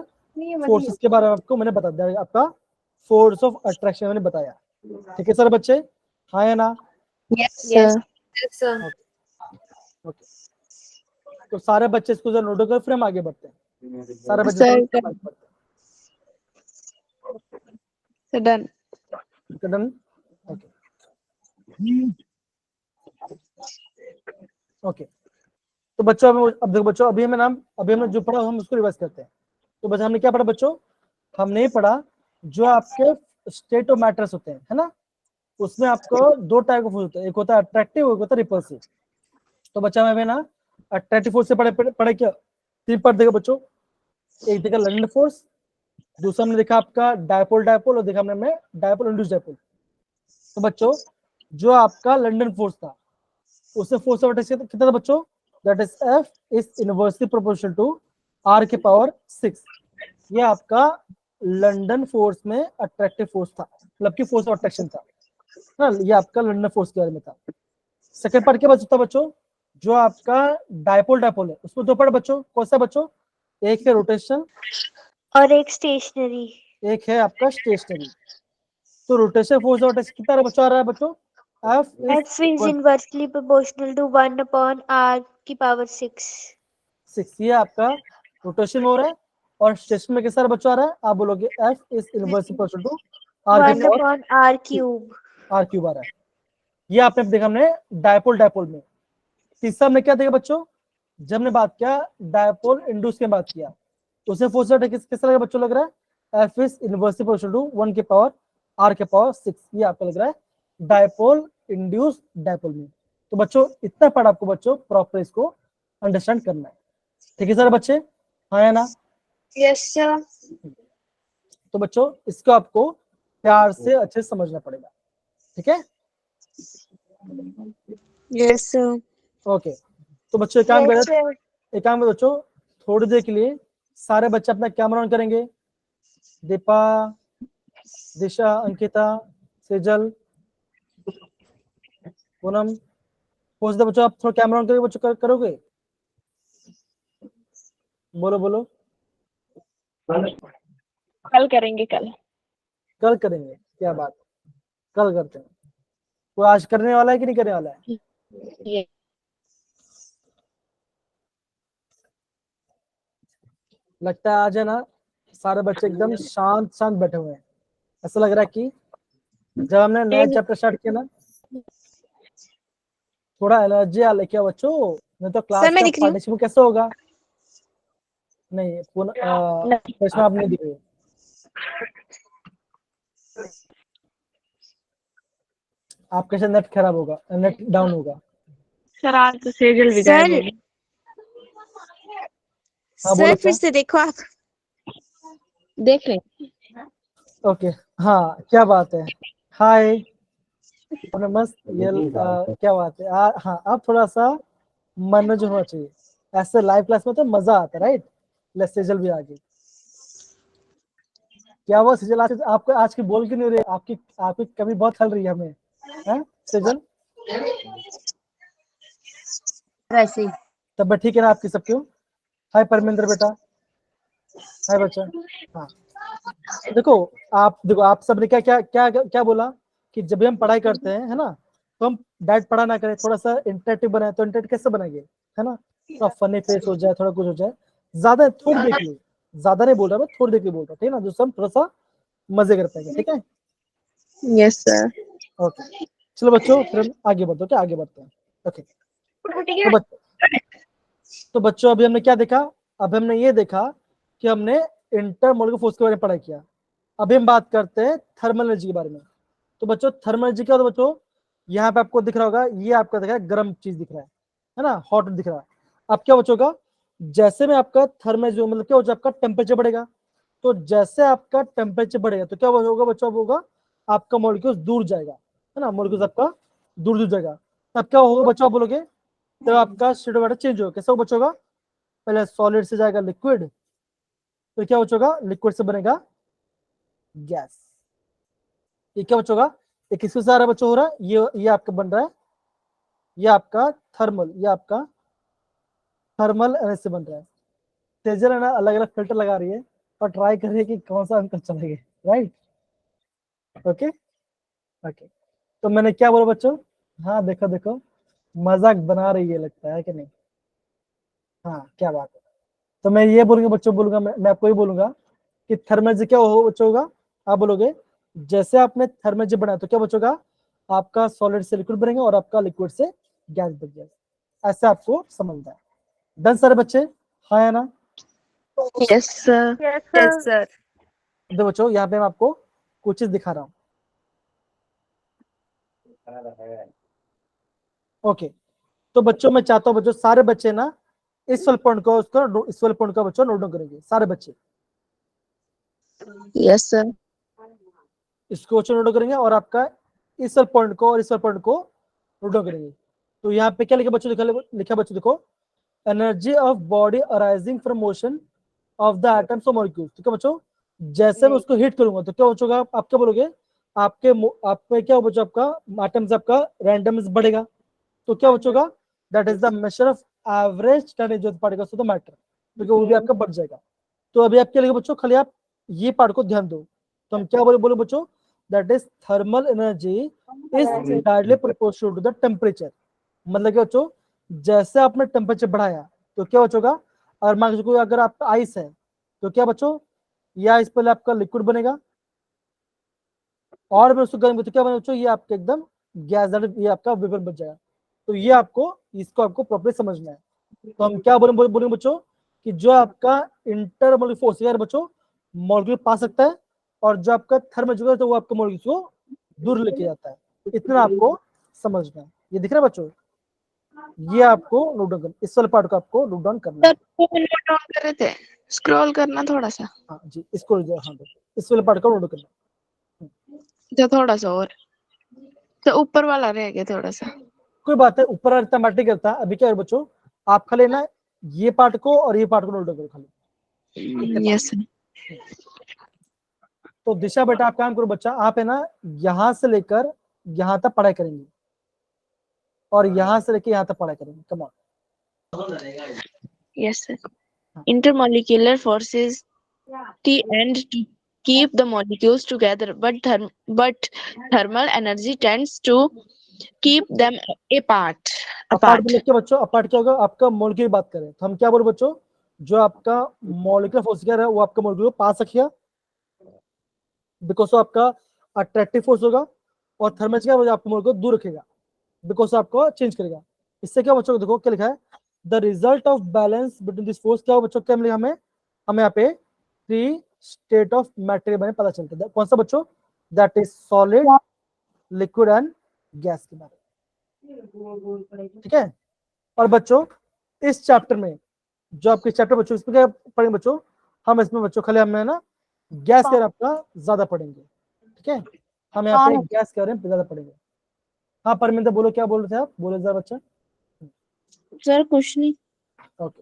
फोर्सेस के बारे में आपको मैंने बता दिया, आपका फोर्स ऑफ अट्रैक्शन मैंने बताया। ठीक है सर बच्चे, हाँ या ना? ओके, तो सारे बच्चे इसको जरा नोट कर, फिर हम आगे बढ़ते हैं। सारे बच्चे डन। डन। ओके ओके, तो बच्चों अब देखो बच्चों, अभी हमने जो पढ़ा हम उसको रिवाइज करते हैं। तो बच्चों हमने क्या पढ़ा बच्चों? हमने पढ़ा जो आपके स्टेट ऑफ मैटर्स होते हैं, है ना, उसमें आपको दो टाइप का फोर्स होता है, एक होता है अट्रैक्टिव, एक होता है रिपल्सिव। तो बच्चा हमें ना अट्रैक्टिव फोर्स से पढ़े क्या? तीन पार्ट देखो बच्चों, एक देखा लंडन फोर्स, दूसरा हमने देखा आपका डायपोल डायपोल, और देखा हमने डायपोल इंड्यूस डायपोल। तो बच्चों जो आपका लंडन फोर्स था उससे फोर्स ऑफ अट्रैक्शन कितना था बच्चों? That is F is inversely proportional to r के पावर 6। ये आपका लंडन फोर्स में अट्रैक्टिव फोर्स था, मतलब कि फोर्स ऑफ अट्रैक्शन था ना, ये आपका लंडन फोर्स के बारे में था। सेकंड पार्ट क्या बचता बच्चों? जो आपका डायपोल डायपोल है उसमें दो पार्ट बच्चों, कौन सा बच्चों? एक है रोटेशन और एक स्टेशनरी, एक है आपका स्टेशनरी। तो रोटेशन फोर्स ऑफ अट्रैक्शन कितना बच्चों आ रहा है बच्चों? F F is inversely proportional to 1 upon R की पावर 6। 6, ये आपका रोटेशन हो रहा है। और स्टेशन में कितना बच्चों आ रहा है? आप बोलोगे F is inversely proportional to R 1 upon R cube. R cube आ रहा है। ये आपने देखा हमने डायपोल डायपोल में। तीसरा हमने क्या देखा बच्चों? जब हमने बात किया डायपोल इंड्यूस की बात किया, उसमें फोर्स किस तरह का बच्चों लग रहा है? F is inversely proportional to 1 के पावर आर के पावर 6, ये आपको लग रहा है डायपोल इंड्यूस डायपोल में। तो बच्चों इतना पढ़ आपको बच्चों प्रॉपर इसको अंडरस्टैंड करना है। ठीक है सर बच्चे, हाँ या ना? Yes sir. तो बच्चों इसको आपको प्यार से अच्छे से समझना पड़ेगा, ठीक है? Yes sir. ओके, तो बच्चों एक काम करें बच्चों, थोड़ी देर के लिए सारे बच्चे अपना कैमरा ऑन करेंगे। दीपा, दिशा, अंकिता, सेजल, पूनम, हो सकता बच्चों आप थोड़ा कैमरा ऑन करके बच्चों करोगे? बोलो बोलो। कल करेंगे, कल करेंगे, क्या बात, कल करते हैं। कोई आज करने वाला है कि नहीं करने वाला है? ये लगता है आज है ना सारे बच्चे एकदम शांत शांत बैठे हुए हैं। ऐसा लग रहा है कि जब हमने नया चैप्टर स्टार्ट किया ना, थोड़ा एनर्जी आ लेके आओ बच्चों, नहीं तो क्लास सर, मैं का दिख रही हूँ। पार्टिसिपेट कैसे होगा? नहीं इसमें आप नहीं दिख रहे हो। आपके साथ नेट खराब होगा, नेट डाउन होगा। सर आज तो सेजल भी गायब सर हो गई। हाँ बोलो सर फिर क्या? से देखो आप। देख ले। ओके, हाँ क्या बात है। हाय, आपने मस्त ये क्या बात है। हाँ अब थोड़ा सा मनोरंजन होना चाहिए, ऐसे लाइव क्लास में तो मजा आता है, राइट? ले सेजल भी आ गई। क्या वो सेजल आज आपको आज की बोल क्यों नहीं रही? आपकी आपकी कमी बहुत खल रही है हमें, हैं सेजल? वैसे ही। तब ठीक है ना आपकी सबकी? हाय परमेंद्र बेटा, हाय बच्चा। हाँ देखो आप सबने क्या क्या क्या क्या बोला कि जब भी हम पढ़ाई करते हैं, है ना, तो हम डायरेक्ट पढ़ा ना करें, थोड़ा सा इंटरेक्टिव बनाए। तो इंटरेक्टिव कैसे बनाएंगे, है ना? थोड़ा फनी फेस हो जाए, थोड़ा कुछ हो जाए, ज्यादा थोड़ी देर के लिए, ज्यादा नहीं बोल रहा मैं, थोड़ी देर के लिए बोल रहा हूँ, ठीक है ना, जो सब थोड़ा सा मजे कर पाएंगे, ठीक है? Yes sir. ओके चलो बच्चों, फिर हम आगे बढ़ते हैं, आगे बढ़ते हैं। ओके तो बच्चों अभी हमने क्या देखा? अभी हमने ये देखा कि हमने इंटरमोलिकुलर फोर्स के बारे में पढ़ाई किया। अभी हम बात करते हैं थर्मल एनर्जी के बारे में। तो बच्चों थर्मल एनर्जी क्या? तो बच्चों यहाँ पे आपको दिख रहा होगा, ये आपका दिख रहा है गर्म चीज दिख रहा है ना, हॉट दिख रहा है। अब क्या बच्चों का, जैसे में आपका थर्मल जो मतलब क्या हो जाए, आपका टेम्परेचर बढ़ेगा। तो जैसे आपका टेम्परेचर बढ़ेगा तो क्या होगा बच्चों? होगा आपका मॉलिक्यूल दूर जाएगा, है ना, मॉलिक्यूल आपका दूर दूर जाएगा। तब क्या होगा बच्चों? आप बोलोगे तो आपका स्टेट ऑफ मैटर चेंज होगा। कैसे होगा बच्चों का? पहले सॉलिड से जाएगा लिक्विड, तो क्या बचोगा? लिक्विड से बनेगा गैस। ये क्या बचोगा? ये किसके सारा बच्चों हो रहा है? ये आपका बन रहा है, ये आपका थर्मल, ये आपका थर्मल एनर्जी से बन रहा है। तेजल है ना अलग अलग फिल्टर लगा रही है और ट्राई कर रही है कि कौन सा अंक चलेगा, राइट? ओके ओके तो मैंने क्या बोला बच्चों? हाँ देखो देखो, मजाक बना रही है लगता है कि नहीं? हाँ क्या बात है। तो मैं ये बोलूंगा बच्चों, बोलूंगा मैं आपको ये बोलूंगा कि थर्मल क्या हो बच्चों होगा? आप बोलोगे जैसे आपने थर्मल बनाया तो क्या बचोगा? आपका सॉलिड से लिक्विड बनेगा और आपका लिक्विड से गैस बन जाएगा। ऐसे आपको समझना है। डन सारे बच्चे? हाँ या ना? Yes sir. Yes sir. दो बच्चों यहाँ पे मैं आपको कुछ चीज दिखा रहा हूँ। ओके तो बच्चों मैं चाहता हूँ बच्चों सारे बच्चे ना इस वाले पॉइंट को इस वाले पॉइंट का बच्चों नोट डाउन करेंगे सारे बच्चे। Yes sir. इसको बच्चों नोट डाउन करेंगे और आपका इस वाले पॉइंट को और इस वाले पॉइंट को नोट डाउन करेंगे। तो यहाँ पे क्या लिखा बच्चों? लिखा बच्चों देखो, energy of body arising from motion of the atoms और मॉलिक्यूल्स। ठीक है बच्चों, जैसे मैं उसको हिट करूंगा तो क्या बच्चों आप क्या बोलोगे? आपके आप में क्या बच्चों? आपका एटम्स आपका रैंडमनेस बढ़ेगा। तो क्या बच्चों that is the measure of average ten particles of the matter, क्योंकि वो भी आपका बढ़ जाएगा। तो अभी आप क्या लिखे बच्चों? खाली आप ये पार्ट को ध्यान दो। तो हम क्या बोले बच्चों? That is thermal energy is directly proportional to the temperature. मतलब क्या बच्चों? जैसे आपने टेम्परेचर बढ़ाया तो क्या बच्चों और मान लीजिए अगर आपका आइस है तो क्या बच्चों? ये आइस पहले आपका लिक्विड बनेगा और उसको गर्म तो क्या बनेगा बच्चों? ये आपका एकदम गैस, ये आपका वेपर बन जाएगा। तो ये इसको आपको प्रॉपर्ली समझना है। तो हम क्या बोलेंगे बच्चों कि जो आपका इंटरमोलिकुलर फोर्स है बच्चों, मॉलिक्यूल पा सकता है, और जो आपका थर्मल है तो वो आपका मॉलिक्यूल को दूर लेके जाता है। इतना आपको समझना है। ये दिख रहा है बच्चों? ये आपको नोट डाउन करना, इस वाले पार्ट को आपको नोट डाउन करना है। सर नोट डाउन कर रहे थे, स्क्रॉल करना थोड़ा सा। हाँ जी, इसको हाँ इस वाले पार्ट को नोट करना। तो थोड़ा सा और, तो ऊपर वाला रह गया थोड़ा सा। कोई बात है, ऊपर रहता माटी करता है। अभी क्या है बच्चों, आप खाली ना ये पार्ट को और ये पार्ट को नोट डाउन करो खाली। Yes sir. तो दिशा बेटा आप काम करो बच्चा, आप है ना यहाँ से लेकर यहाँ तक पढ़ाई करेंगे और यहाँ से लेकर यहाँ तक पढ़ाई करेंगे। Come on. Yes, sir. Intermolecular forces tend to keep the molecules together, but thermal energy tends to keep them apart. Apart मतलब क्या बच्चों? अपार्ट क्या होगा? आपका मॉलिक्यूल की बात करें तो हम क्या बोले बच्चों? जो आपका मॉलिक्यूलर फोर्स क्या है वो आपका मॉलिक्यूल को पास रखिएगा, बिकॉज आपका अट्रैक्टिव फोर्स होगा, और थर्मल क्या है आपका मॉलिक्यूल को दूर रखेगा, बिकॉज आपको चेंज करेगा। इससे क्या बच्चों देखो क्या लिखा है, the result of balance between this force क्या हो बच्चों? क्या मिलेगा हमें? हमें यहाँ पे थ्री स्टेट ऑफ मैटर के बारे में पता चलता है। कौन सा बच्चों? That is solid, liquid and gas के बारे में, ठीक है। और बच्चों इस चैप्टर में जो आपके चैप्टर बच्चों इसमें क्या पढ़ेंगे बच्चों? हम इसमें बच्चों खाली हमें ना गैस के बारे में आपका ज्यादा पढ़ेंगे, ठीक है। हम यहाँ पे गैस के बारे में ज्यादा पढ़ेंगे। हाँ परमिंदर बोलो, क्या बोल रहे थे आप? बोलो जरा बच्चा। सर कुछ नहीं। ओके,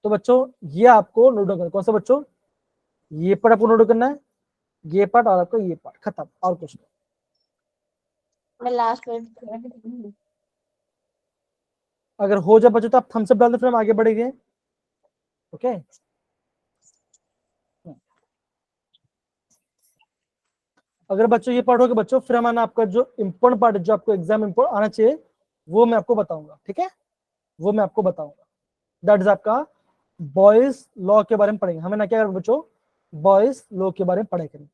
तो बच्चों ये आपको नोट करना है। कौन सा बच्चों? ये पार्ट आपको नोट करना है, ये पार्ट और आपको ये पार्ट, खत्म, और कुछ नहीं। मैं लास्ट में अगर हो जाए बच्चों तो आप थम्स अप डाल दो, फिर हम आगे बढ़ेंगे, ओके। अगर बच्चों ये पार्ट हो गया बच्चों, फिर हमारा आपका जो इंपॉर्टेंट पार्ट है जो आपको एग्जाम इंपॉर्टेंट आना चाहिए वो मैं आपको बताऊंगा, ठीक है। वो मैं आपको बताऊंगा, दैट इज आपका बॉयज लॉ के बारे में पढ़ेंगे। हमें ना क्या बच्चों? बॉयज लॉ के बारे में पढ़े करेंगे।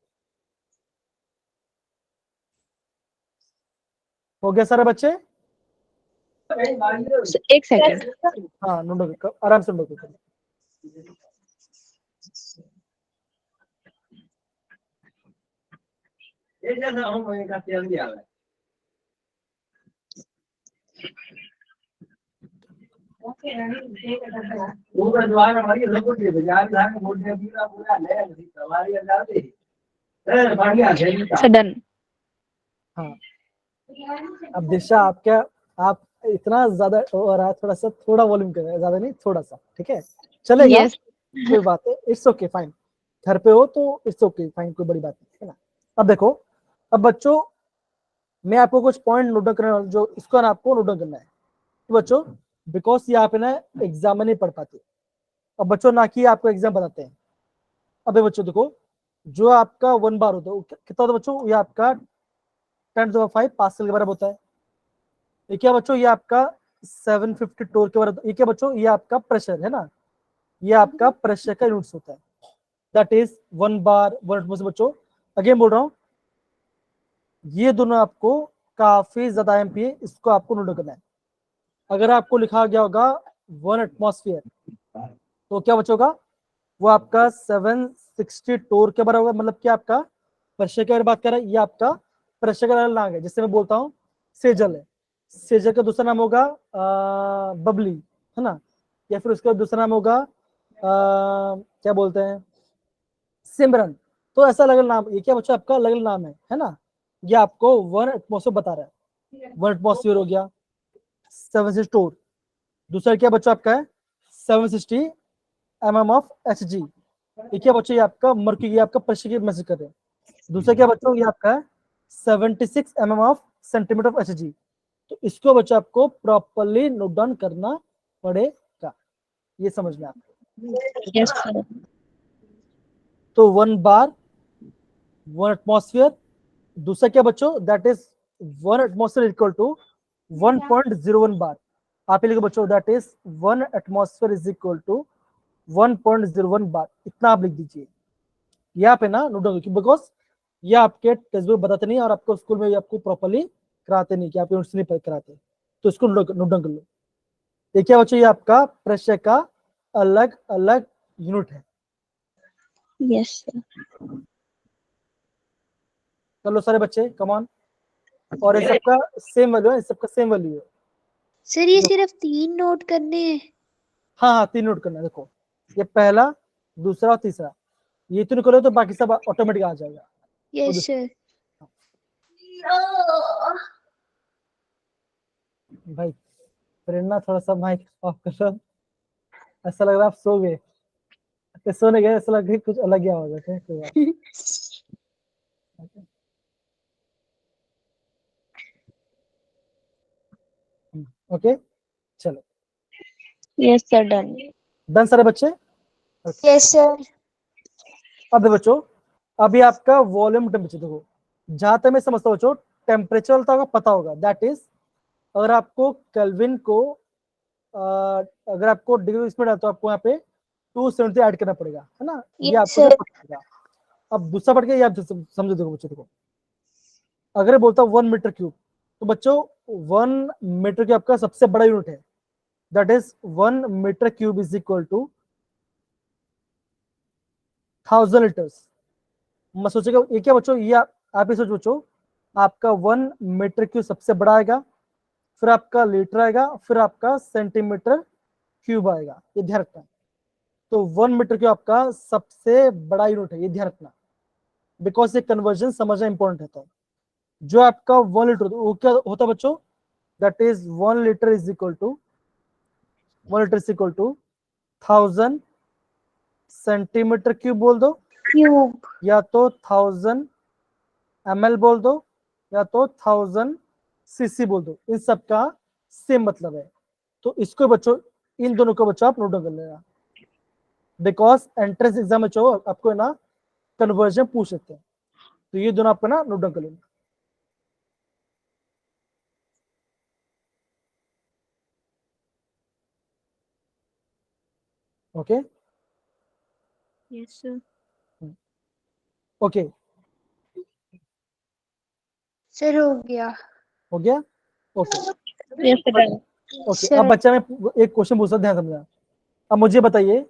हो गया सारे बच्चे? एक सेकंड। हाँ नोट आराम से नोट करो। सडन। हाँ अब दिशा आप क्या, आप इतना ज्यादा हो रहा है, थोड़ा सा थोड़ा वॉल्यूम कर, ज्यादा नहीं थोड़ा सा, ठीक है चलेगा। Yes. कोई बात है, इट्स ओके फाइन। घर पे हो तो इट्स ओके फाइन, कोई बड़ी बात नहीं है ना। अब देखो, अब बच्चों मैं आपको कुछ पॉइंट नोट डाउन करना, जो इसको ना आपको नोट डाउन करना है। तो बच्चों बिकॉज ये आप ना एग्जाम में नहीं पढ़ पाते, अब बच्चों ना कि आपको एग्जाम बताते हैं। अबे बच्चों देखो, जो आपका 1 बार होता है कितना होता है बच्चों? ये आपका 10⁵ पास्कल के बराबर होता है। ये क्या बच्चों? ये आपका 750 टोर के बराबर। ये क्या बच्चों? ये आपका प्रेशर है ना, ये आपका प्रेशर का यूनिट्स होता है, दैट इज 1 बार 1 एटमॉस्फेयर। बच्चों अगेन बोल रहा हूँ, ये दोनों आपको काफी ज्यादा एमपीए, इसको आपको नोट करना है। अगर आपको लिखा गया होगा 1 एटमॉस्फेयर तो क्या बचोगा? वो आपका 760 टोर के बराबर होगा। मतलब क्या आपका प्रेशर के बारे में बात कर रहा है, ये आपका प्रेशर का नाम है। जिससे मैं बोलता हूँ सेजल है, सेजल का दूसरा नाम होगा बबली, है ना, या फिर उसका दूसरा नाम होगा क्या बोलते हैं, सिमरन। तो ऐसा अलग अलग नाम, ये क्या बच्चा आपका अलग अलग नाम है ना। ये आपको 1 एटमॉस्फेयर बता रहा है। 1 एटमॉस्फेयर हो गया 760 टोर। दूसरा क्या बच्चा आपका है 760 mm ऑफ Hg। ये क्या बच्चों? ये आपका मर्क्यूरी, ये आपका प्रेशर की मैसेज कर रहे हैं। दूसरा क्या बच्चों? ये आपका है 76 mm of centimetre of Hg। तो इसको बच्चों आपको प्रॉपर्ली नोट डाउन करना पड़ेगा, ये समझ में आपको। Yes, sir. तो 1 बार 1 एटमॉस्फेयर। दूसरा क्या बच्चों? That is 1 atmosphere equal to 1.01 bar. आप ये लिखो बच्चों, that is 1 atmosphere is equal to 1.01 bar. इतना आप लिख दीजिए यहाँ पे ना नोट डाउन, बिकॉज ये आपके टेक्स्ट बुक बताते नहीं और आपको स्कूल में आपको प्रॉपर्ली कराते नहीं, कि आप यूनिट्स नहीं कराते, तो इसको नोट डाउन कर लो। ये क्या बच्चों? ये आपका प्रेशर का अलग अलग यूनिट है। Yes, sir. कर लो सारे बच्चे, कम ऑन। और ये सबका सेम वैल्यू है, सबका सेम वैल्यू है। सर ये सिर्फ 3 नोट करने हैं? हाँ हाँ 3 नोट करना है। देखो ये पहला, दूसरा और तीसरा, ये 3 करो तो बाकी सब ऑटोमेटिक आ जाएगा। Yes sir. भाई प्रेरणा थोड़ा सा माइक ऑफ कर लो, ऐसा लग रहा है आप सो गए, तो सोने गए ऐसा लग रहा है कुछ अलग ही आवाज है। कोई बात नहीं। ओके चलो, Yes, sir. Done. डन सारे बच्चे। Yes sir. अब बच्चों अभी आपका वॉल्यूम टेम्परेचर देखो, जहां तक मैं समझता हूँ बच्चों टेम्परेचर वाला तो आपको पता होगा, दैट इज अगर आपको केल्विन को अगर आपको डिग्री इसमें है तो आपको यहाँ पे 270 ऐड करना पड़ेगा, है ना, ये Yes, आपको sir. पता होगा। अब दूसरा पढ़ के ये आप समझो, देखो बच्चों, देखो अगर ये बोलता 1 मीटर क्यूब, तो बच्चों 1 मीटर क्यूब आपका सबसे बड़ा यूनिट है, that is 1 metre cube is equal to 1000 litres. मैं सोचेगा ये क्या बच्चों, ये आप ही सोच बच्चों, आपका 1 मीटर क्यूब सबसे बड़ा आएगा, फिर आपका लीटर आएगा, फिर आपका सेंटीमीटर क्यूब आएगा, ये ध्यान रखना। तो 1 मीटर क्यूब आपका सबसे बड़ा यूनिट है, ये ध्यान रखना, बिकॉज ये कन्वर्जन समझना इंपॉर्टेंट रहता है। जो आपका 1 लीटर वो क्या होता है बच्चों, that is 1 litre is equal to 1000 centimetre cube बोल दो, Cube. या तो 1000 ml बोल दो, या तो 1000 cc बोल दो, इन सब का सेम मतलब है। तो इसको बच्चों, इन दोनों को बच्चों आप नोट डाउन कर लेना, बिकॉज एंट्रेंस एग्जाम में जो आपको है ना कन्वर्जन पूछ सकते हैं, तो ये दोनों आपको ना नोट डाउन कर लेना। Okay Yes, sir. Okay, Sir, हो गया. हो गया, okay Yes, sir. Okay. Sir. अब बच्चा मैं एक क्वेश्चन पूछता, ध्यान समझना। अब मुझे बताइए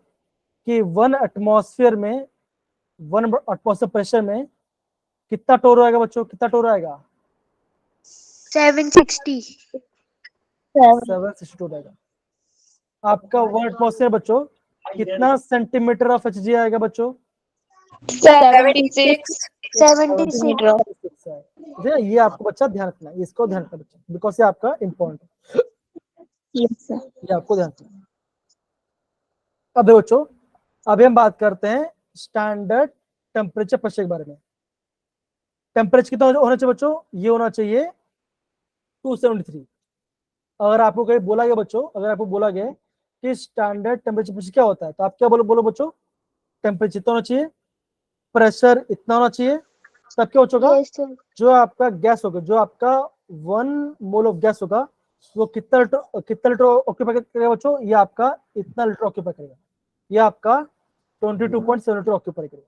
कि 1 एटमॉस्फेयर में, 1 एटमॉस्फेयर प्रेशर में कितना टोर आएगा बच्चों, कितना टोर आएगा? 760. 762 आएगा। आपका 1 एटमॉस्फेयर बच्चों कितना सेंटीमीटर ऑफ एच आएगा बच्चों? 76 76. ये आपको बच्चा ध्यान रखना है, इसको ध्यान रखना बच्चा, बिकॉज ये आपका इंपॉर्टेंट है, Yes, sir. ये आपको ध्यान रखना है। अब देखो बच्चों, अभी हम बात करते हैं स्टैंडर्ड टेम्परेचर प्रेशर के बारे में। टेम्परेचर कितना होना चाहिए बच्चों? ये होना चाहिए 273। अगर आपको कहीं बोला गया बच्चों, अगर आपको बोला गया कि स्टैंडर्ड टेम्परेचर प्रेशर क्या होता है, तो आप क्या बोलो, बोलो बच्चों, टेम्परेचर इतना होना चाहिए, प्रेशर इतना होना चाहिए, तब क्या बच्चों का Yes, sir. जो आपका गैस होगा, जो आपका 1 मोल ऑफ गैस होगा, वो कितना लीटर ऑक्यूपाई करेगा बच्चों? ये आपका इतना लीटर ऑक्यूपाई करेगा, ये आपका 22.7 लीटर ऑक्यूपाई करेगा,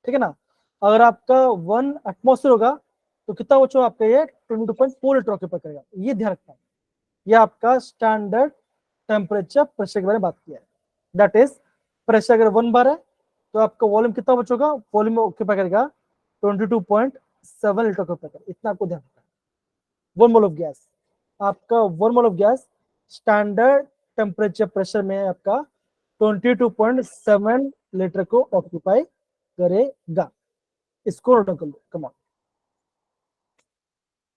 ठीक है ना। अगर आपका 1 एटमॉस्फेयर होगा तो कितना बच्चों आपका ये 22.4 लीटर ऑक्यूपाई करेगा, ये ध्यान रखना है। ये आपका स्टैंडर्ड टेम्परेचर प्रेशर के बारे में बात किया है, दैट इज प्रेशर अगर 1 बार है तो आपका वॉल्यूम कितना बच्चों का वॉल्यूम ऑक्यूपाई करेगा 22.7 लीटर ऑक्यूपाई करेगा, इतना आपको ध्यान रखना है। 1 मोल ऑफ गैस, आपका 1 mole of gas standard temperature pressure में आपका 22.7 लीटर को ऑक्यूपाई करेगा, इसको नोट कर लो, कम ऑन।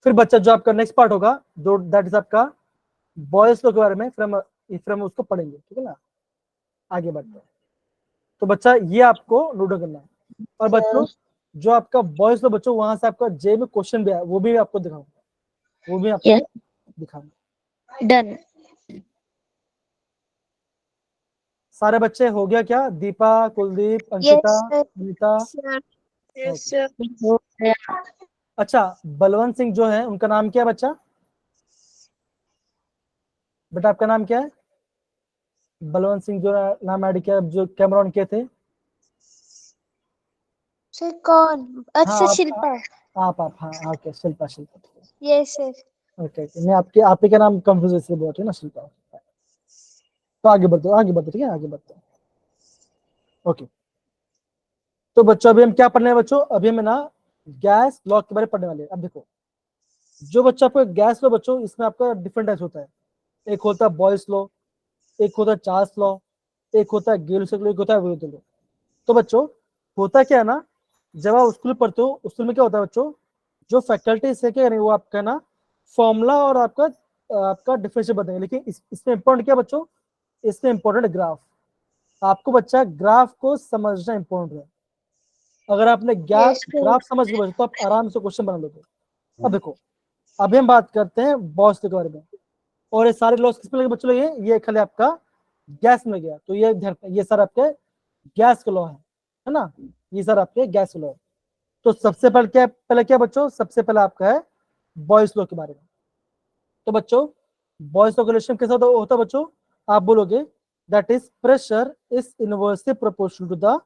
फिर बच्चा जो आपका नेक्स्ट पार्ट होगा, जो दैट इज आपका बॉयल्स लॉ के बारे में, फिर हम उसको पढ़ेंगे, ठीक है ना, आगे बढ़ते हैं। तो बच्चा ये आपको नोट करना है, और बच्चों जो आपका बॉयल्स लॉ बच्चों, वहां से आपका जे में क्वेश्चन भी आया, वो भी आपको दिखाऊंगा, वो भी आपको Yes. दिखाऊंगा। Done. सारे बच्चे हो गया क्या? Deepa, Kuldeep, Yes, Ankita, sir. Anita? Sir. Yes, sir. हो गया। अच्छा, बलवंत सिंह जो है उनका नाम क्या है बच्चा? बेटा आपका नाम क्या है? बलवंत सिंह जो नाम ऐड किया, जो कैमरॉन के थे। Sir, कौन? अच्छा, शिल्पा. आप हाँ okay, Shilpa, Shilpa, Yes, sir. Okay, मैं आपके आप ही का नाम कंफ्यूज इसलिए बोल रही हूँ ना, शिल्पा। तो आगे बढ़ते, ठीक है, आगे बढ़ते हैं। ओके, तो बच्चों अभी हम क्या पढ़ने हैं बच्चों? अभी हम ना गैस लॉ के बारे में पढ़ने वाले हैं। अब देखो, जो बच्चा आपको गैस लॉ बच्चों, इसमें आपका डिफरेंट टाइप्स होता है। एक होता है बॉयल्स लॉ, एक होता है चार्ल्स लॉ, एक होता है गेल लॉ, एक होता है विल्सन लॉ। तो बच्चों होता क्या है ना, जब आप स्कूल पढ़ते हो, स्कूल में क्या होता है बच्चों, जो फैकल्टी से क्या नहीं, वो आपका ना फॉर्मूला और आपका डिफरेंशियल बताएंगे, लेकिन इसमें इंपॉर्टेंट क्या बच्चों, इसमें इंपॉर्टेंट ग्राफ। आपको बच्चा ग्राफ को समझना इंपॉर्टेंट है। अगर आपने Yes, sir. ग्राफ समझ के बच्चों, तो आप आराम से क्वेश्चन बना लोगे। अब देखो, अभी हम बात करते हैं बॉयल्स लॉ के बारे में, और ये सारे लॉस किस पे लगे बच्चों? ये खाली आपका गैस में गया, तो ये ध्यान, ये सर आपके गैस का लॉ है ना, ये सर आपके गैस का लॉ है। तो सबसे पहले क्या बच्चों? सबसे पहले आपका है बॉयस लॉ के बारे में। तो बच्चों बॉयस लॉ का रिलेशन कैसा होता है बच्चों, आप बोलोगे that is pressure is inversely proportional to the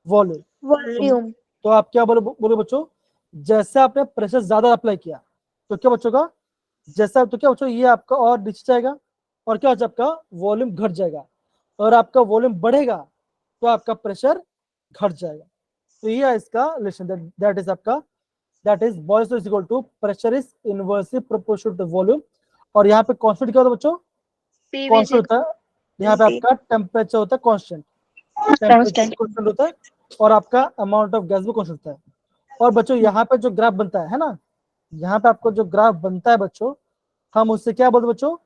volume. Volume. तो आप क्या बोलो बच्चों, जैसे आपने प्रेशर ज्यादा अप्लाई किया तो क्या बच्चों का, जैसा तो क्या बच्चों ये आपका और नीचे जाएगा और क्या हो जाएगा, आपका वॉल्यूम घट जाएगा, और आपका वॉल्यूम बढ़ेगा तो आपका प्रेशर घट जाएगा। तो ये है इसका रिलेशन, दैट इज आपका, that is Boyle's law is equal to pressure is inversely proportional to volume. और यहाँ पे कांस्टेंट क्या होता है बच्चों, कांस्टेंट होता है, यहाँ पे आपका टेम्परेचर होता है कांस्टेंट, टेम्परेचर कांस्टेंट होता है, और आपका अमाउंट ऑफ गैस भी कांस्टेंट होता है। और बच्चों यहाँ पे जो ग्राफ बनता है ना, यहाँ पे आपको जो ग्राफ बनता है बच्चों, हम उससे क्या बोलते हैं बच्चों,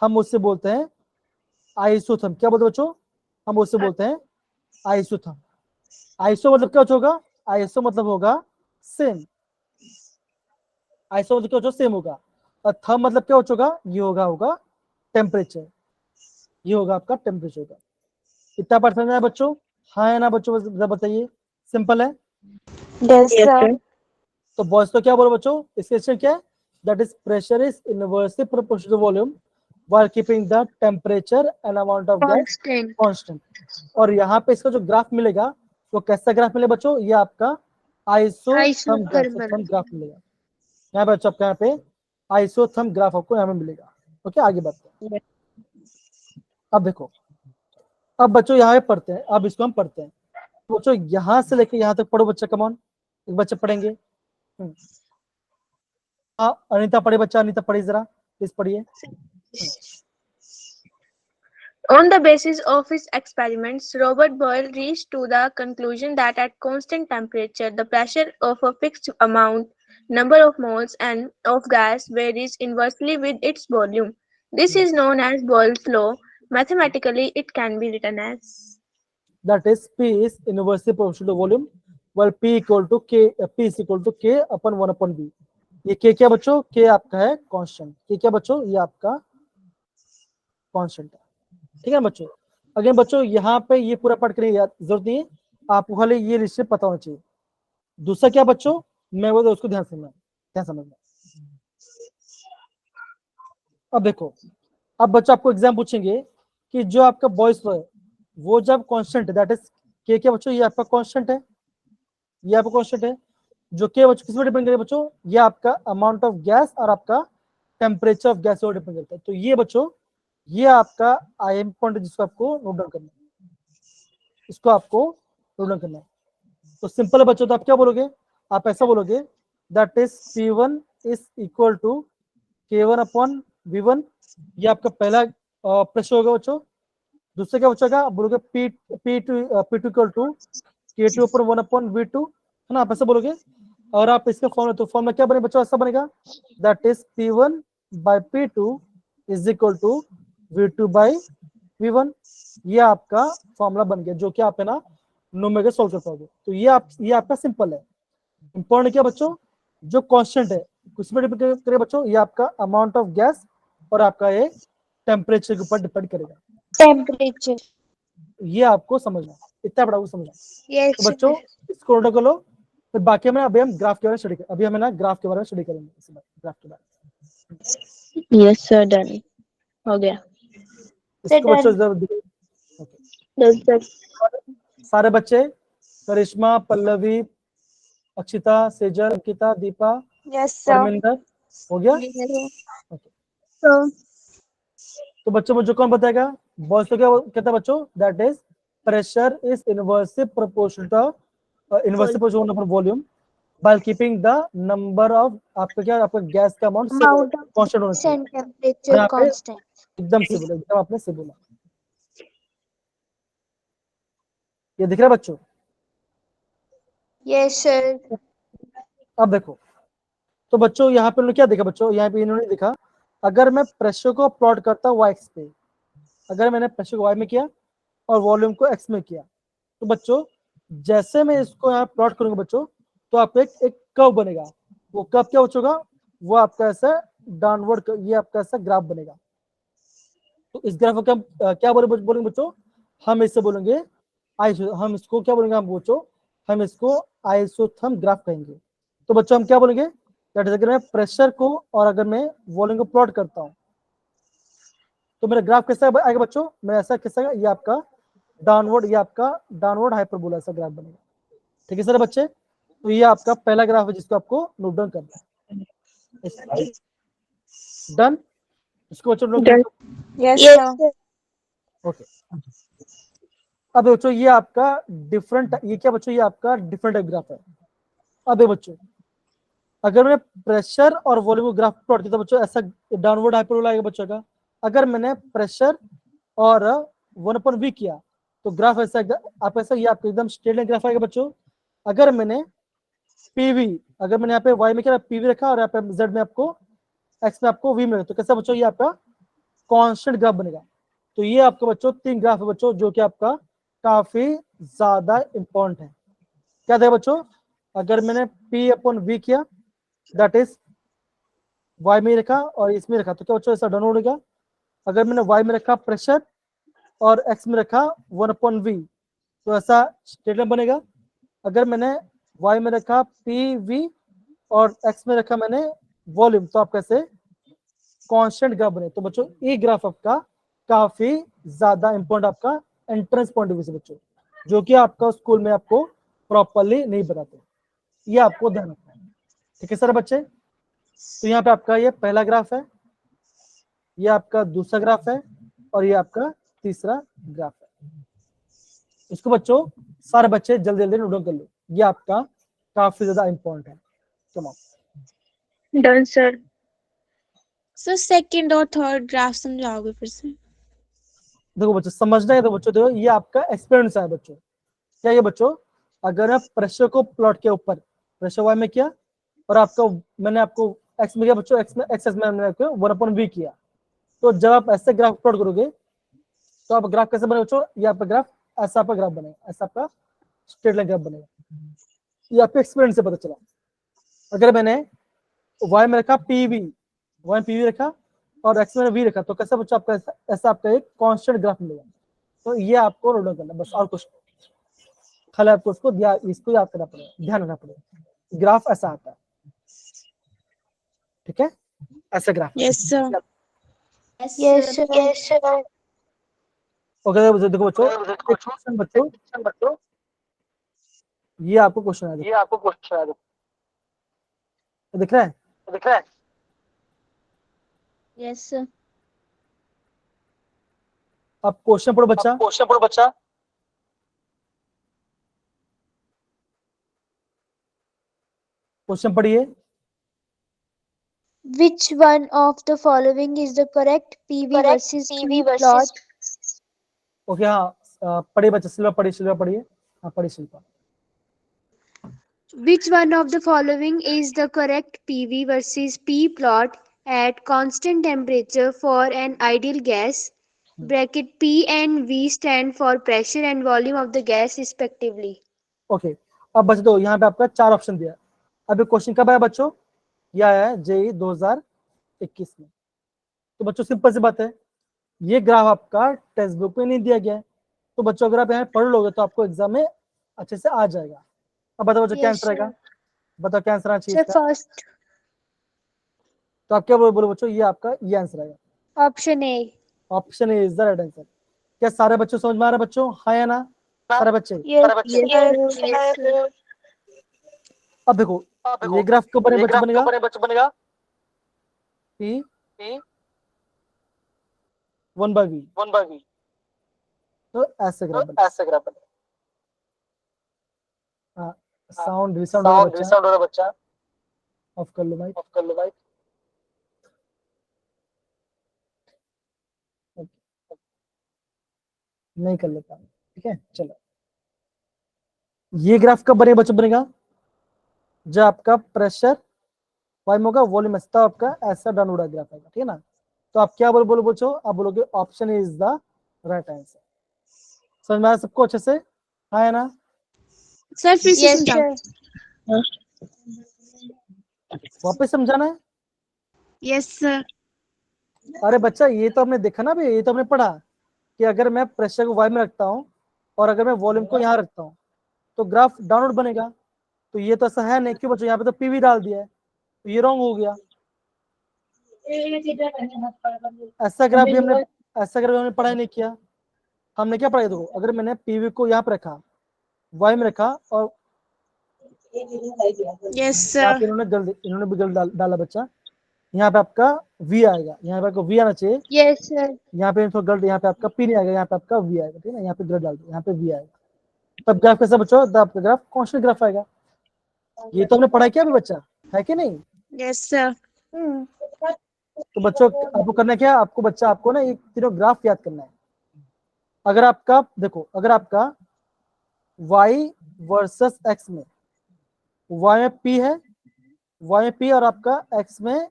हम उससे बोलते हैं आइसोथर्म। क्या बोलते हैं बच्चों, हम उससे बोलते हैं आइसोथर्म। आइसो मतलब क्या होगा, आइसो मतलब होगा सेम, आइसो मतलब क्या होगा, सेम होगा। और थर्म मतलब क्या होगा, ये होगा टेम्परेचर, ये होगा आपका टेम्परेचर का। इतना पार्ट समझ में आया बच्चों, हाँ है ना बच्चों, बताइए, सिंपल है। Yes, sir. तो बॉयस तो क्या बोलो बच्चों, इसका क्वेश्चन क्या है, that is pressure is inversely proportional to volume while keeping the temperature and amount of gas constant. Constant. और यहाँ पे इसका जो ग्राफ मिलेगा वो कैसा ग्राफ मिलेगा बच्चों, ये आपका आइसोथर्म ग्राफ मिलेगा। यहाँ पे बच्चों आपका यहाँ पे आइसोथर्म ग्राफ आपको यहाँ पे मिलेगा। ओके, आगे बढ़ते हैं। अब देखो, अब बच्चों यहाँ पे पढ़ते हैं, अब इसको हम पढ़ते हैं। बच्चों यहाँ से लेके यहाँ तक पढ़ो बच्चा, कमॉन, एक बच्चे पढ़ेंगे। हाँ अनीता पढ़े, बच्चा अनीता पढ़ी जरा, प्लीज पढ़िए। On the basis of his experiments, Robert Boyle reached to the conclusion that at constant temperature, the pressure of a fixed amount, number of moles, and of gas varies inversely with its volume. This is known as Boyle's law. Mathematically, it can be written as That is P is inversely proportional to volume, while P equal to K, P is equal to K upon 1 upon V। ये K क्या बच्चों, K आपका है constant, K क्या बच्चों, ये आपका constant है। ठीक है बच्चों, अगेन बच्चों यहाँ पे ये पूरा पार्ट करने की जरूरत नहीं है, आपको खाली ये रिलेशन पता होना चाहिए। दूसरा क्या बच्चों, मैं बोलता उसको ध्यान समझना। अब देखो, अब बच्चों आपको एग्जाम पूछेंगे कि जो आपका बॉयस लॉ है वो जब कांस्टेंट है, दैट इज के क्या बच्चों, ये आपका कांस्टेंट है, ये आपका कांस्टेंट है। जो के बच्चों किस पर डिपेंड करेगा बच्चों, ये आपका अमाउंट ऑफ गैस और आपका टेम्परेचर ऑफ गैस पर डिपेंड करता है। तो ये बच्चों, ये आपका आईएम पॉइंट जिसको आपको नोट डाउन करना है, इसको आपको नोट डाउन करना है। तो सिंपल है बच्चों, तो आप क्या बोलोगे, आप ऐसा बोलोगे that is P1 is equal to K1 upon V1, ये आपका पहला प्रेशर होगा बच्चों। दूसरा क्या बचेगा, आप बोलोगे P2 equal to K2 upon 1 upon V2, है ना, आप ऐसा बोलोगे। और आप इसका फॉर्मूला, तो फॉर्मूला क्या बनेगा बच्चों, ऐसा बनेगा that is P1 by P2 is equal to V2 by V1। ये आपका फॉर्मूला बन गया, जो कि आप है ना न्यूमेरिकल सॉल्व कर पाओगे। तो ये आपका सिंपल है। इंपॉर्टेंट क्या बच्चों, जो कांस्टेंट है किस पर डिपेंड करेगा बच्चों, ये आपका अमाउंट ऑफ गैस और आपका ये टेम्परेचर के ऊपर डिपेंड करेगा। टेम्परेचर। ये आपको समझना, इतना बड़ा समझना। यस तो बच्चों इसको नोट कर लो, फिर बाकी में अभी हम ग्राफ के बारे में स्टडी करेंगे, अभी हम ना ग्राफ के बारे में स्टडी करेंगे, इसी बार ग्राफ के बारे में। yes, sir. Done. हो गया। इसको बच्चों सारे बच्चे, करिश्मा, पल्लवी, अक्षिता, सेजल, अंकिता, दीपा, यस परमिंदर, हो गया। तो बच्चों मुझे कौन बताएगा, बॉयस तो क्या कहता है बच्चों, that is pressure is inversely proportional to volume while keeping the number of आपका क्या, आपका गैस का अमाउंट कांस्टेंट होना चाहिए। Temperature constant. एकदम से बोला, एकदम आपने से बोला। ये दिख रहा है बच्चों, यस सर। अब देखो, तो बच्चों यहाँ पे उन्होंने क्या देखा बच्चों, यहाँ पे इन्होंने देखा अगर मैं प्रेशर को प्लॉट करता हूँ y पे, अगर मैंने प्रेशर को y में किया और वॉल्यूम को x में किया, तो बच्चों जैसे मैं इसको यहाँ प्लॉट करूंगा बच्चों, तो आप एक कर्व बनेगा। वो कर्व क्या होगा, वो आपका ऐसा डाउनवर्ड, ये आपका ऐसा ग्राफ बनेगा। तो इस ग्राफ को क्या बोलेंगे बच्चों, हम इससे बोलेंगे हम इसको क्या बोलेंगे, हम बच्चों हम इसको आइसोथर्म ग्राफ कहेंगे। तो बच्चों हम क्या बोलेंगे, दैट इज अगर मैं प्रेशर को और अगर मैं वॉल्यूम को प्लॉट करता हूँ तो मेरा ग्राफ कैसा आएगा बच्चों, मेरा ऐसा कैसा आएगा, ये आपका डाउनवर्ड हाइपरबोला ऐसा ग्राफ बनेगा। ठीक है सर बच्चे, तो ये आपका पहला ग्राफ है जिसको आपको नोट डाउन करना है। डन, इसको बच्चों note down. Yes, sir. Okay, अब बच्चों ये आपका डिफरेंट, ये क्या बच्चों, ये आपका डिफरेंट टाइप ग्राफ है। अब बच्चों अगर मैं प्रेशर और वॉल्यूम को ग्राफ प्लॉट किया तो बच्चों ऐसा डाउनवर्ड हाइपरबोला आएगा बच्चों का। अगर मैंने प्रेशर और 1/v किया तो ग्राफ ऐसा आप ऐसा, ये आपका एकदम स्ट्रेट लाइन ग्राफ आएगा बच्चों। अगर मैंने पीवी, अगर मैंने यहाँ पे वाई में क्या पीवी रखा और यहाँ पे जेड में आपको, एक्स में आपको वी में रखा, तो कैसा बच्चों ये आपका कांस्टेंट ग्राफ बनेगा। तो ये आपको बच्चों 3 ग्राफ है बच्चों जो कि आपका काफी ज्यादा इंपॉर्टेंट है। क्या था बच्चों, अगर मैंने P/V किया दैट इज वाई में रखा और इसमें रखा तो क्या बच्चों ऐसा डाउनवर्ड होगा। अगर मैंने वाई में रखा प्रेशर और एक्स में रखा 1/v तो ऐसा स्ट्रेट लाइन बनेगा। अगर मैंने वाई में रखा PV और एक्स में रखा मैंने वॉल्यूम तो आप कैसे कांस्टेंट ग्राफ बने। तो बच्चों ये ग्राफ आपका काफी ज्यादा इंपॉर्टेंट आपका एंट्रेंस पॉइंट ऑफ व्यू से बच्चों, जो कि आपका स्कूल में आपको प्रॉपर्ली नहीं बताते, ये आपको ध्यान रखना है। ठीक है सर बच्चे, तो यहाँ पे आपका ये पहला ग्राफ है, ये आपका दूसरा ग्राफ है और ये आपका तीसरा ग्राफ है। इसको बच्चों सारे बच्चे जल्दी जल्दी नोट डाउन कर लो, ये आपका काफी ज्यादा इंपॉर्टेंट है। चलो Done, sir. सर सेकंड और थर्ड ग्राफ समझाओगे फिर से? देखो बच्चों समझना है तो बच्चों देखो ये आपका एक्सपेरिमेंट है बच्चों। क्या ये बच्चों, अगर आप प्रेशर को प्लॉट के ऊपर प्रेशर वाई में किया और आपका मैंने आपको एक्स में किया बच्चों, एक्स में मैंने आपको 1/v किया, तो जब आप ऐसे ग्राफ प्लॉट करोगे तो आप ग्राफ कैसे बने बच्चों, ये आपका ग्राफ ऐसा आपका ग्राफ बनेगा, ऐसा आपका स्ट्रेट लाइन ग्राफ बनेगा। ये आपके एक्सपेरिमेंट से पता चला। अगर मैंने वाई में रखा PV, वाई PV रखा और एक्स में वी रखा तो कैसा बच्चों आपका ऐसा आपका एक कांस्टेंट ग्राफ मिलेगा। तो ये आपको नोट डाउन करना बस, और कुछ खाली आपको इसको याद करना पड़ेगा, ध्यान रखना पड़ेगा। ग्राफ ऐसा आता है, ठीक है, ऐसा graph. Yes sir. Yes, sir. Yes, sir. Okay देखो बच्चों, क्वेश्चन बच्चों ये आपको क्वेश्चन है, दिख रहा है। Yes, sir. अब क्वेश्चन पढ़ो बच्चा। क्वेश्चन पढ़िए। Which one of the following is the correct PV versus P plot? Okay हाँ पढ़िए बच्चा, शिल्पा पढ़िए। हाँ पढ़िए Shilpa. Which one of the following is the correct PV versus P plot at constant temperature for an ideal gas? Bracket P and V stand for pressure and volume of the gas respectively. Okay अब बच्चों तो यहाँ पे आपका 4 option दिया। अभी question कब आया बच्चों, यह आया है JEE 2021 में। तो बच्चों सिंपल सी बात है, ये ग्राफ आपका टेक्स्ट बुक में नहीं दिया गया है, तो बच्चों अगर आप यहाँ पढ़ लोगे तो आपको एग्जाम में अच्छे से आ जाएगा। अब बताओ बच्चों क्या आंसर आएगा, बताओ क्या आंसर आना चाहिए इसका? First तो आप क्या बोलो बच्चों, ये आपका ये आंसर आएगा, option A. Option A is the right answer. क्या सारे बच्चों समझ में आ रहा है बच्चों, हाँ या ना सारे बच्चे? अब देखो ये ग्राफ को बनेगा P 1/v, तो ऐसे ग्राफ बनेगा। हाँ साउंड रिसाउंड हो रहा है बच्चा, ऑफ कर लो माइक। नहीं कर लेता, ठीक है चलो। ये ग्राफ कब बनेगा जब आपका प्रेशर वाई में होगा, वॉल्यूम ऐसा आपका ऐसा डाउनवर्ड ग्राफ आएगा, ठीक है ना। तो आप क्या बोलो बच्चों, आप बोलोगे option is the right answer. समझ में आया सबको अच्छे से, हाँ है ना? सर फिर से समझाओ। वापस समझाना है? Yes sir. अरे बच्चा ये तो हमने देखा ना, ये तो हमने पढ़ा कि अगर मैं प्रेशर को वाई में रखता हूँ और अगर मैं वॉल्यूम को यहाँ रखता हूँ तो ग्राफ डाउनवर्ड बनेगा। तो ये तो ऐसा है नहीं, क्यों बच्चों, यहाँ पे तो PV डाल दिया है, तो ये रॉन्ग हो गया। ऐसा ग्राफ भी हमने पढ़ाई नहीं किया। हमने क्या पढ़ा, देखो अगर मैंने पीवी को यहाँ पे रखा, वाई में रखा, और Yes, यहाँ sir. पे इन्होंने भी गलत डाला बच्चा। यहाँ पे आपका वी आएगा, यहाँ पे आपको वी आना चाहिए, Yes, sir. यहाँ पे थोड़ा गलत, यहाँ पे आपका पी नहीं आएगा, यहाँ पे आपका वी आएगा, ठीक है ना। यहाँ पे गलत डाल दो, यहाँ पे वी आएगा, तब ग्राफ कैसा बच्चों, तब आपका ग्राफ कांस्टेंट ग्राफ आएगा। ये तो हमने पढ़ाई किया अभी बच्चा, है कि नहीं? Yes, sir. तो बच्चों आपको करना क्या है, आपको ना ये तीनों ग्राफ याद करना है। अगर आपका देखो, अगर आपका y वर्सेस x में, y में p है, y में p और आपका x में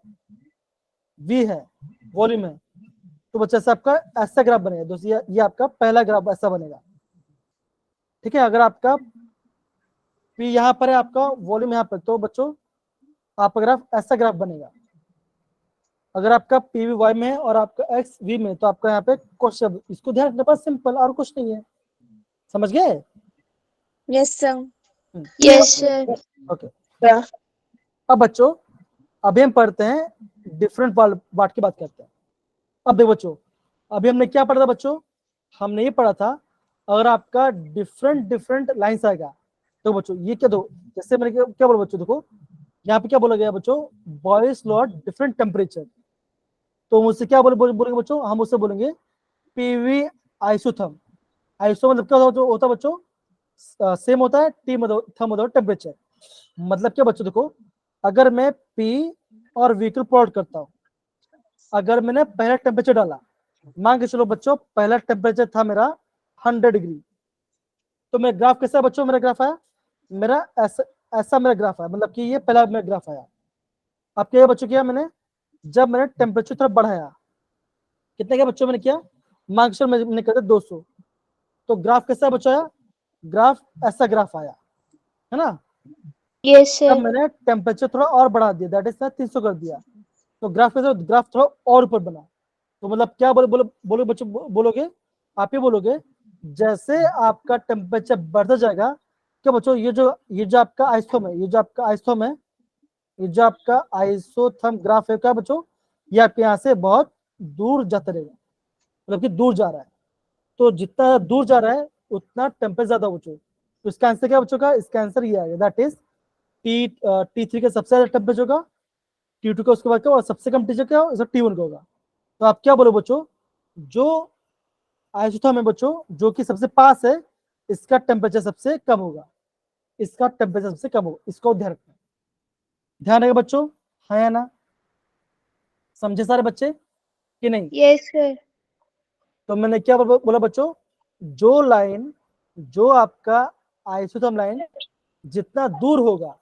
v है, वॉल्यूम है, तो बच्चा से आपका ऐसा ग्राफ बनेगा दोस्तों। ये आपका पहला ग्राफ ऐसा बनेगा, ठीक है। अगर आपका p यहाँ पर है, आपका वॉल्यूम यहाँ पर, तो बच्चों आपका ग्राफ ऐसा ग्राफ बनेगा। अगर आपका पी वी वाई में है और आपका एक्स वी में, तो आपका यहाँ पे क्वेश्चन, इसको ध्यान रखने पर सिंपल, और कुछ नहीं है, समझ गए? Yes, sir. Yes, sir. Okay. अब बच्चों अभी हम पढ़ते हैं डिफरेंट पार्ट की बात करते हैं। अब देखो बच्चों, अभी हमने क्या पढ़ा था बच्चों, हमने ये पढ़ा था अगर आपका डिफरेंट लाइंस आएगा, तो बच्चों ये क्या दो, जैसे मैंने क्या बोला बच्चों, देखो यहाँ पे क्या बोला गया बच्चों, बॉयज लॉ डिफरेंट टेम्परेचर। तो मुझसे क्या बोलेंगे बच्चों, हम उससे बोलेंगे पीवी आइसोथर्म। आइसो मतलब क्या होता है बच्चों, सेम होता है, टी मतलब थर्म मतलब टेम्परेचर। मतलब क्या बच्चों, देखो अगर मैं पी और वी को प्लॉट करता हूँ, अगर मैंने पहला टेम्परेचर डाला, मान के चलो बच्चों पहला टेम्परेचर था मेरा 100 डिग्री, तो मेरा ग्राफ कैसा है बच्चों, मेरा ग्राफ आया, मेरा ऐसा मेरा ग्राफ आया, मतलब कि ये पहला मेरा ग्राफ आया। अब क्या बच्चों किया मैंने, जब मैंने टेम्परेचर थोड़ा बढ़ाया, कितने क्या बच्चों मैंने किया, मान के चलो मैंने कर दिया 200, तो ग्राफ कैसा बच्चों आया, ग्राफ ऐसा ग्राफ आया, है ना। Yes, तब sir. मैंने टेम्परेचर थोड़ा और बढ़ा दिया, दैट इज 300 कर दिया, तो ग्राफ कैसा, ग्राफ थोड़ा और ऊपर बना। तो मतलब क्या बोलो बच्चों, बोलोगे आप ही बोलोगे, जैसे आपका टेम्परेचर बढ़ता जाएगा, क्या बच्चों ये जो आपका आइसोथर्म है, ये जो आपका आइसोथर्म है, ये जो आपका आइसोथर्म ग्राफ है, क्या बच्चों ये आपके यहाँ से बहुत दूर जाता रहेगा, मतलब कि दूर जा रहा है। तो जितना दूर जा रहा है उतना टेम्परेचर ज्यादा बच्चों। तो इसका आंसर क्या बच्चों का, इसका आंसर ये आएगा, दैट इज T3 का सबसे ज्यादा टेम्परेचर होगा, T2 का उसके बाद क्या होगा, सबसे कम टेम्परेचर क्या होगा, T1 का होगा। तो आप क्या बोलो बच्चों, जो आइसोथर्म है बच्चों, जो कि सबसे पास है, इसका टेम्परेचर सबसे कम होगा, इसका टेम्परेचर सबसे कम होगा, इसको ध्यान रखना, ध्यान रहेगा बच्चों, है या ना, समझे सारे बच्चे कि नहीं? Yes, sir. तो मैंने क्या बोला बच्चों, जो लाइन, जो आपका आइसोथर्म लाइन जितना दूर होगा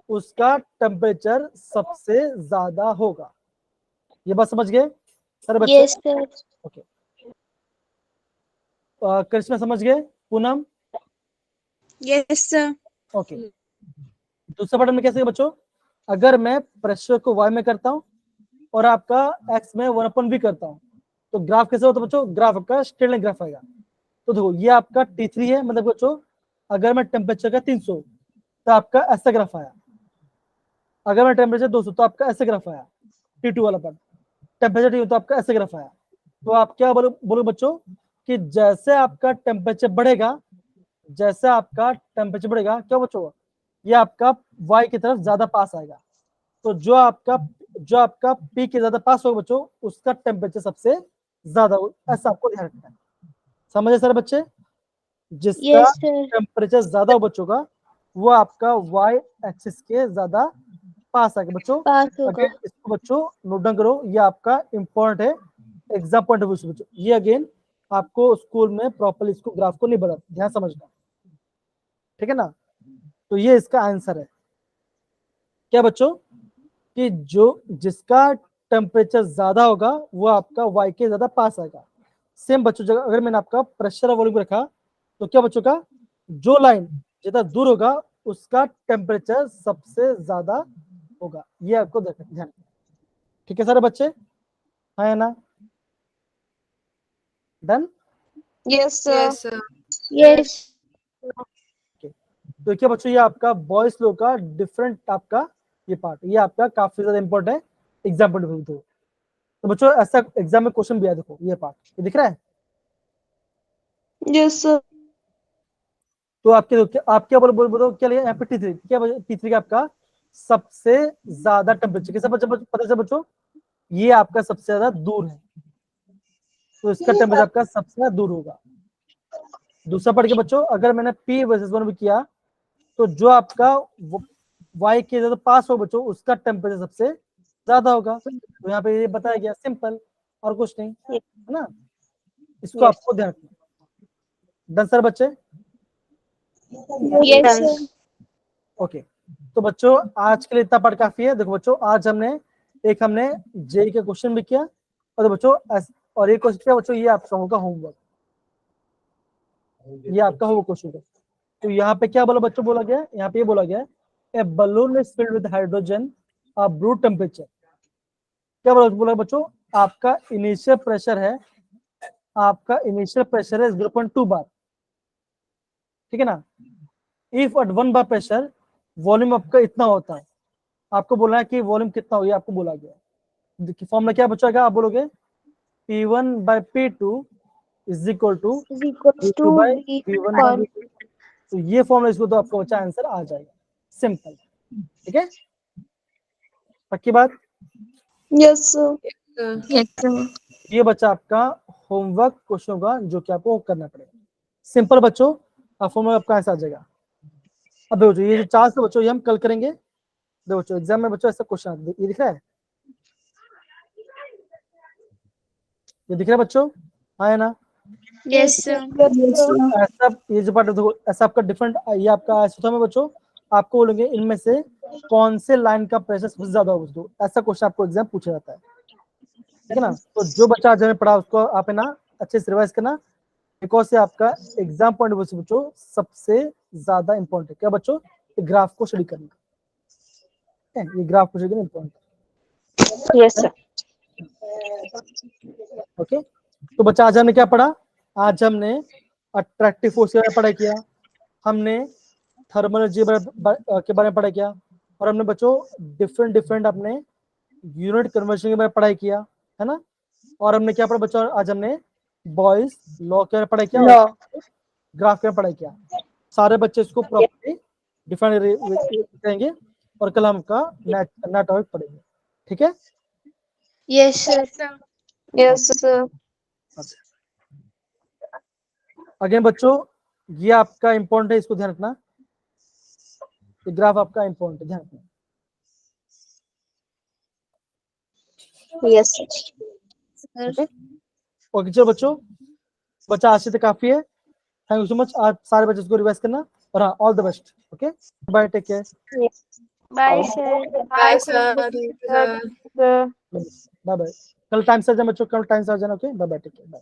उसका टेम्परेचर सबसे ज्यादा होगा। ये बात समझ गए सारे बच्चे? Yes, sir. ओके। करिश्मा समझ गए, पूनम? Yes, sir. ओके। दूसरा पार्ट में कैसे बच्चों, अगर मैं प्रेशर को वाई में करता हूँ और आपका एक्स में 1/v करता हूँ, तो ग्राफ कैसे होता है बच्चों, ग्राफ आपका स्ट्रेट लाइन ग्राफ आएगा। तो देखो ये आपका T3 है, मतलब बच्चों अगर मैं टेम्परेचर का 300, तो आपका ऐसा ग्राफ आया। अगर मैं टेम्परेचर 200, तो आपका ऐसे ग्राफ आया, T2 वाला पार्ट। टेम्परेचर T1, तो आपका ऐसे ग्राफ आया। तो आप क्या बोलो बच्चों, कि जैसे आपका टेम्परेचर बढ़ेगा, जैसे आपका टेम्परेचर बढ़ेगा, क्या बच्चों ये आपका y की तरफ ज्यादा पास आएगा। तो जो आपका P के ज्यादा पास होगा बच्चों, उसका टेम्परेचर सबसे ज्यादा होगा, ऐसा आपको ध्यान रखना है। समझे सारे बच्चे? जिसका Yes, sir. टेम्परेचर ज्यादा हो बच्चों का, वो आपका y एक्सिस के ज्यादा पास आएगा बच्चों। पास होगा। अगेन इसको बच्चों नोट डाउन करो, ये आपका इंपॉर्टेंट है एग्जाम पॉइंट ऑफ व्यू से बच्चों। ये अगेन आपको स्कूल में प्रॉपर्ली इसको ग्राफ को नहीं बता, ध्यान समझना, ठीक है ना। तो ये इसका आंसर है क्या बच्चों, कि जो जिसका टेम्परेचर ज्यादा होगा वो आपका y के ज्यादा पास आएगा। सेम बच्चों, अगर मैंने आपका प्रेशर और वॉल्यूम रखा, तो क्या बच्चों का जो लाइन जितना दूर होगा उसका टेम्परेचर सबसे ज्यादा होगा, ये आपको ध्यान, ठीक है सारे बच्चे, है ना, done? Yes, sir. Yes, sir. Yes. तो क्या बच्चों, ये आपका बॉयज लॉ का डिफरेंट आपका ये पार्ट, ये आपका काफी ज्यादा इंपॉर्टेंट है एग्जाम पॉइंट ऑफ व्यू। तो बच्चों ऐसा एग्जाम में क्वेश्चन भी आया, देखो ये पार्ट, ये दिख रहा है। Yes, sir. तो आप क्या बोलो क्या लिया यहाँ पे T3, क्या T3 का आपका सबसे ज्यादा टेम्परेचर कैसा पता है बच्चों, ये आपका सबसे ज्यादा दूर है, तो इसका टेम्परेचर आपका सबसे ज्यादा दूर होगा। दूसरा पढ़ के बच्चों, अगर मैंने P वर्सेस 1 भी किया तो जो आपका Y के ज्यादा पास हो बच्चों, उसका टेम्परेचर सबसे ज्यादा होगा। तो यहाँ पे ये बताया गया, सिंपल, और कुछ नहीं है ना, इसको आपको ध्यान रखना। डन सर बच्चे? Yes, sir. ओके, तो बच्चों आज के लिए इतना पार्ट काफी है। देखो बच्चों, आज हमने जेई का क्वेश्चन भी किया, और तो बच्चों और एक क्वेश्चन किया बच्चों, ये आपका होगा होमवर्क, ये आपका होमवर्क क्वेश्चन होगा। तो यहाँ पे क्या बोला बच्चों, बोला गया यहाँ पे ये बोला गया, a balloon is filled with hydrogen of brute temperature. क्या बोला बच्चों, आपका इनिशियल प्रेशर है, आपका इनिशियल प्रेशर है 0.2 बार, ठीक है ना। If at 1 bar pressure volume आपका इतना होता है, आपको बोला है कि वॉल्यूम कितना हो, ये आपको बोला गया। फॉर्मूला क्या बचेगा, आप बोलोगे P1 by P2 is equal to Is equal V2 to by V V1 per. by V2। तो ये फॉर्मूला, इसको तो आपका बच्चा आंसर आ जाएगा, सिंपल, ठीक है, पक्की बात। Yes, sir. Yes, sir. ये बच्चा आपका होमवर्क क्वेश्चन होगा जो कि आपको करना पड़ेगा, सिंपल बच्चों, फॉर्मूला आपका आंसर आ जाएगा। अब बच्चों ये जो 4 से बच्चों ये हम कल करेंगे। देखो बच्चों, एग्जाम में बच्चों ऐसा क्वेश्चन ये दिख रहा है, ये दिख रहा है बच्चों, हाँ है ना। Yes, sir. Yes, sir. ऐसा ये जो पार्ट देखो, ऐसा आपका डिफरेंट, ये आपका ऐसा में बच्चों आपको बोलेंगे इनमें से कौन से लाइन का प्रेशर सबसे ज्यादा होगा बच्चों, ऐसा क्वेश्चन आपको एग्जाम पूछा जाता है, ठीक है ना। तो जो बच्चा आज हमें पढ़ा उसको आप है ना अच्छे से रिवाइज करना, बिकॉज से आपका एग्जाम पॉइंट ऑफ व्यू से बच्चों सबसे ज्यादा इंपॉर्टेंट है क्या बच्चों, ये ग्राफ को स्टडी करना, ये ग्राफ को स्टडी करना इंपॉर्टेंट है। Yes, sir. ओके, तो बच्चा आज हमने क्या पढ़ा, आज हमने अट्रैक्टिव फोर्स के बारे में पढ़ाई किया, हमने थर्मल एनर्जी के बारे में पढ़ाई किया, और हमने बच्चों डिफरेंट अपने यूनिट कन्वर्जन के बारे में पढ़ाई किया, है ना। और हमने क्या पढ़ा बच्चों, आज हमने बॉयज लॉ के बारे में पढ़ाई किया, ग्राफ के बारे में पढ़ाई किया। सारे बच्चे इसको प्रॉपर्ली डिफाइन करेंगे, और कल हम का नया टॉपिक पढ़ेंगे, ठीक है। Yes, sir. Yes, sir. Again बच्चों, ये आपका इंपॉर्टेंट है, इसको ध्यान रखना, ये ग्राफ आपका इंपॉर्टेंट है, ध्यान रखना। Yes, sir. ओके चलो बच्चों, बच्चा आज से तो काफी है, थैंक यू सो मच। आज सारे बच्चे इसको रिवाइज करना, और हाँ all the best, okay bye, take care, Bye, sir. Bye, sir. Sir. Bye bye. कल टाइम से आ जाना बच्चों, कल टाइम से आ जाना, okay bye bye, take care, bye.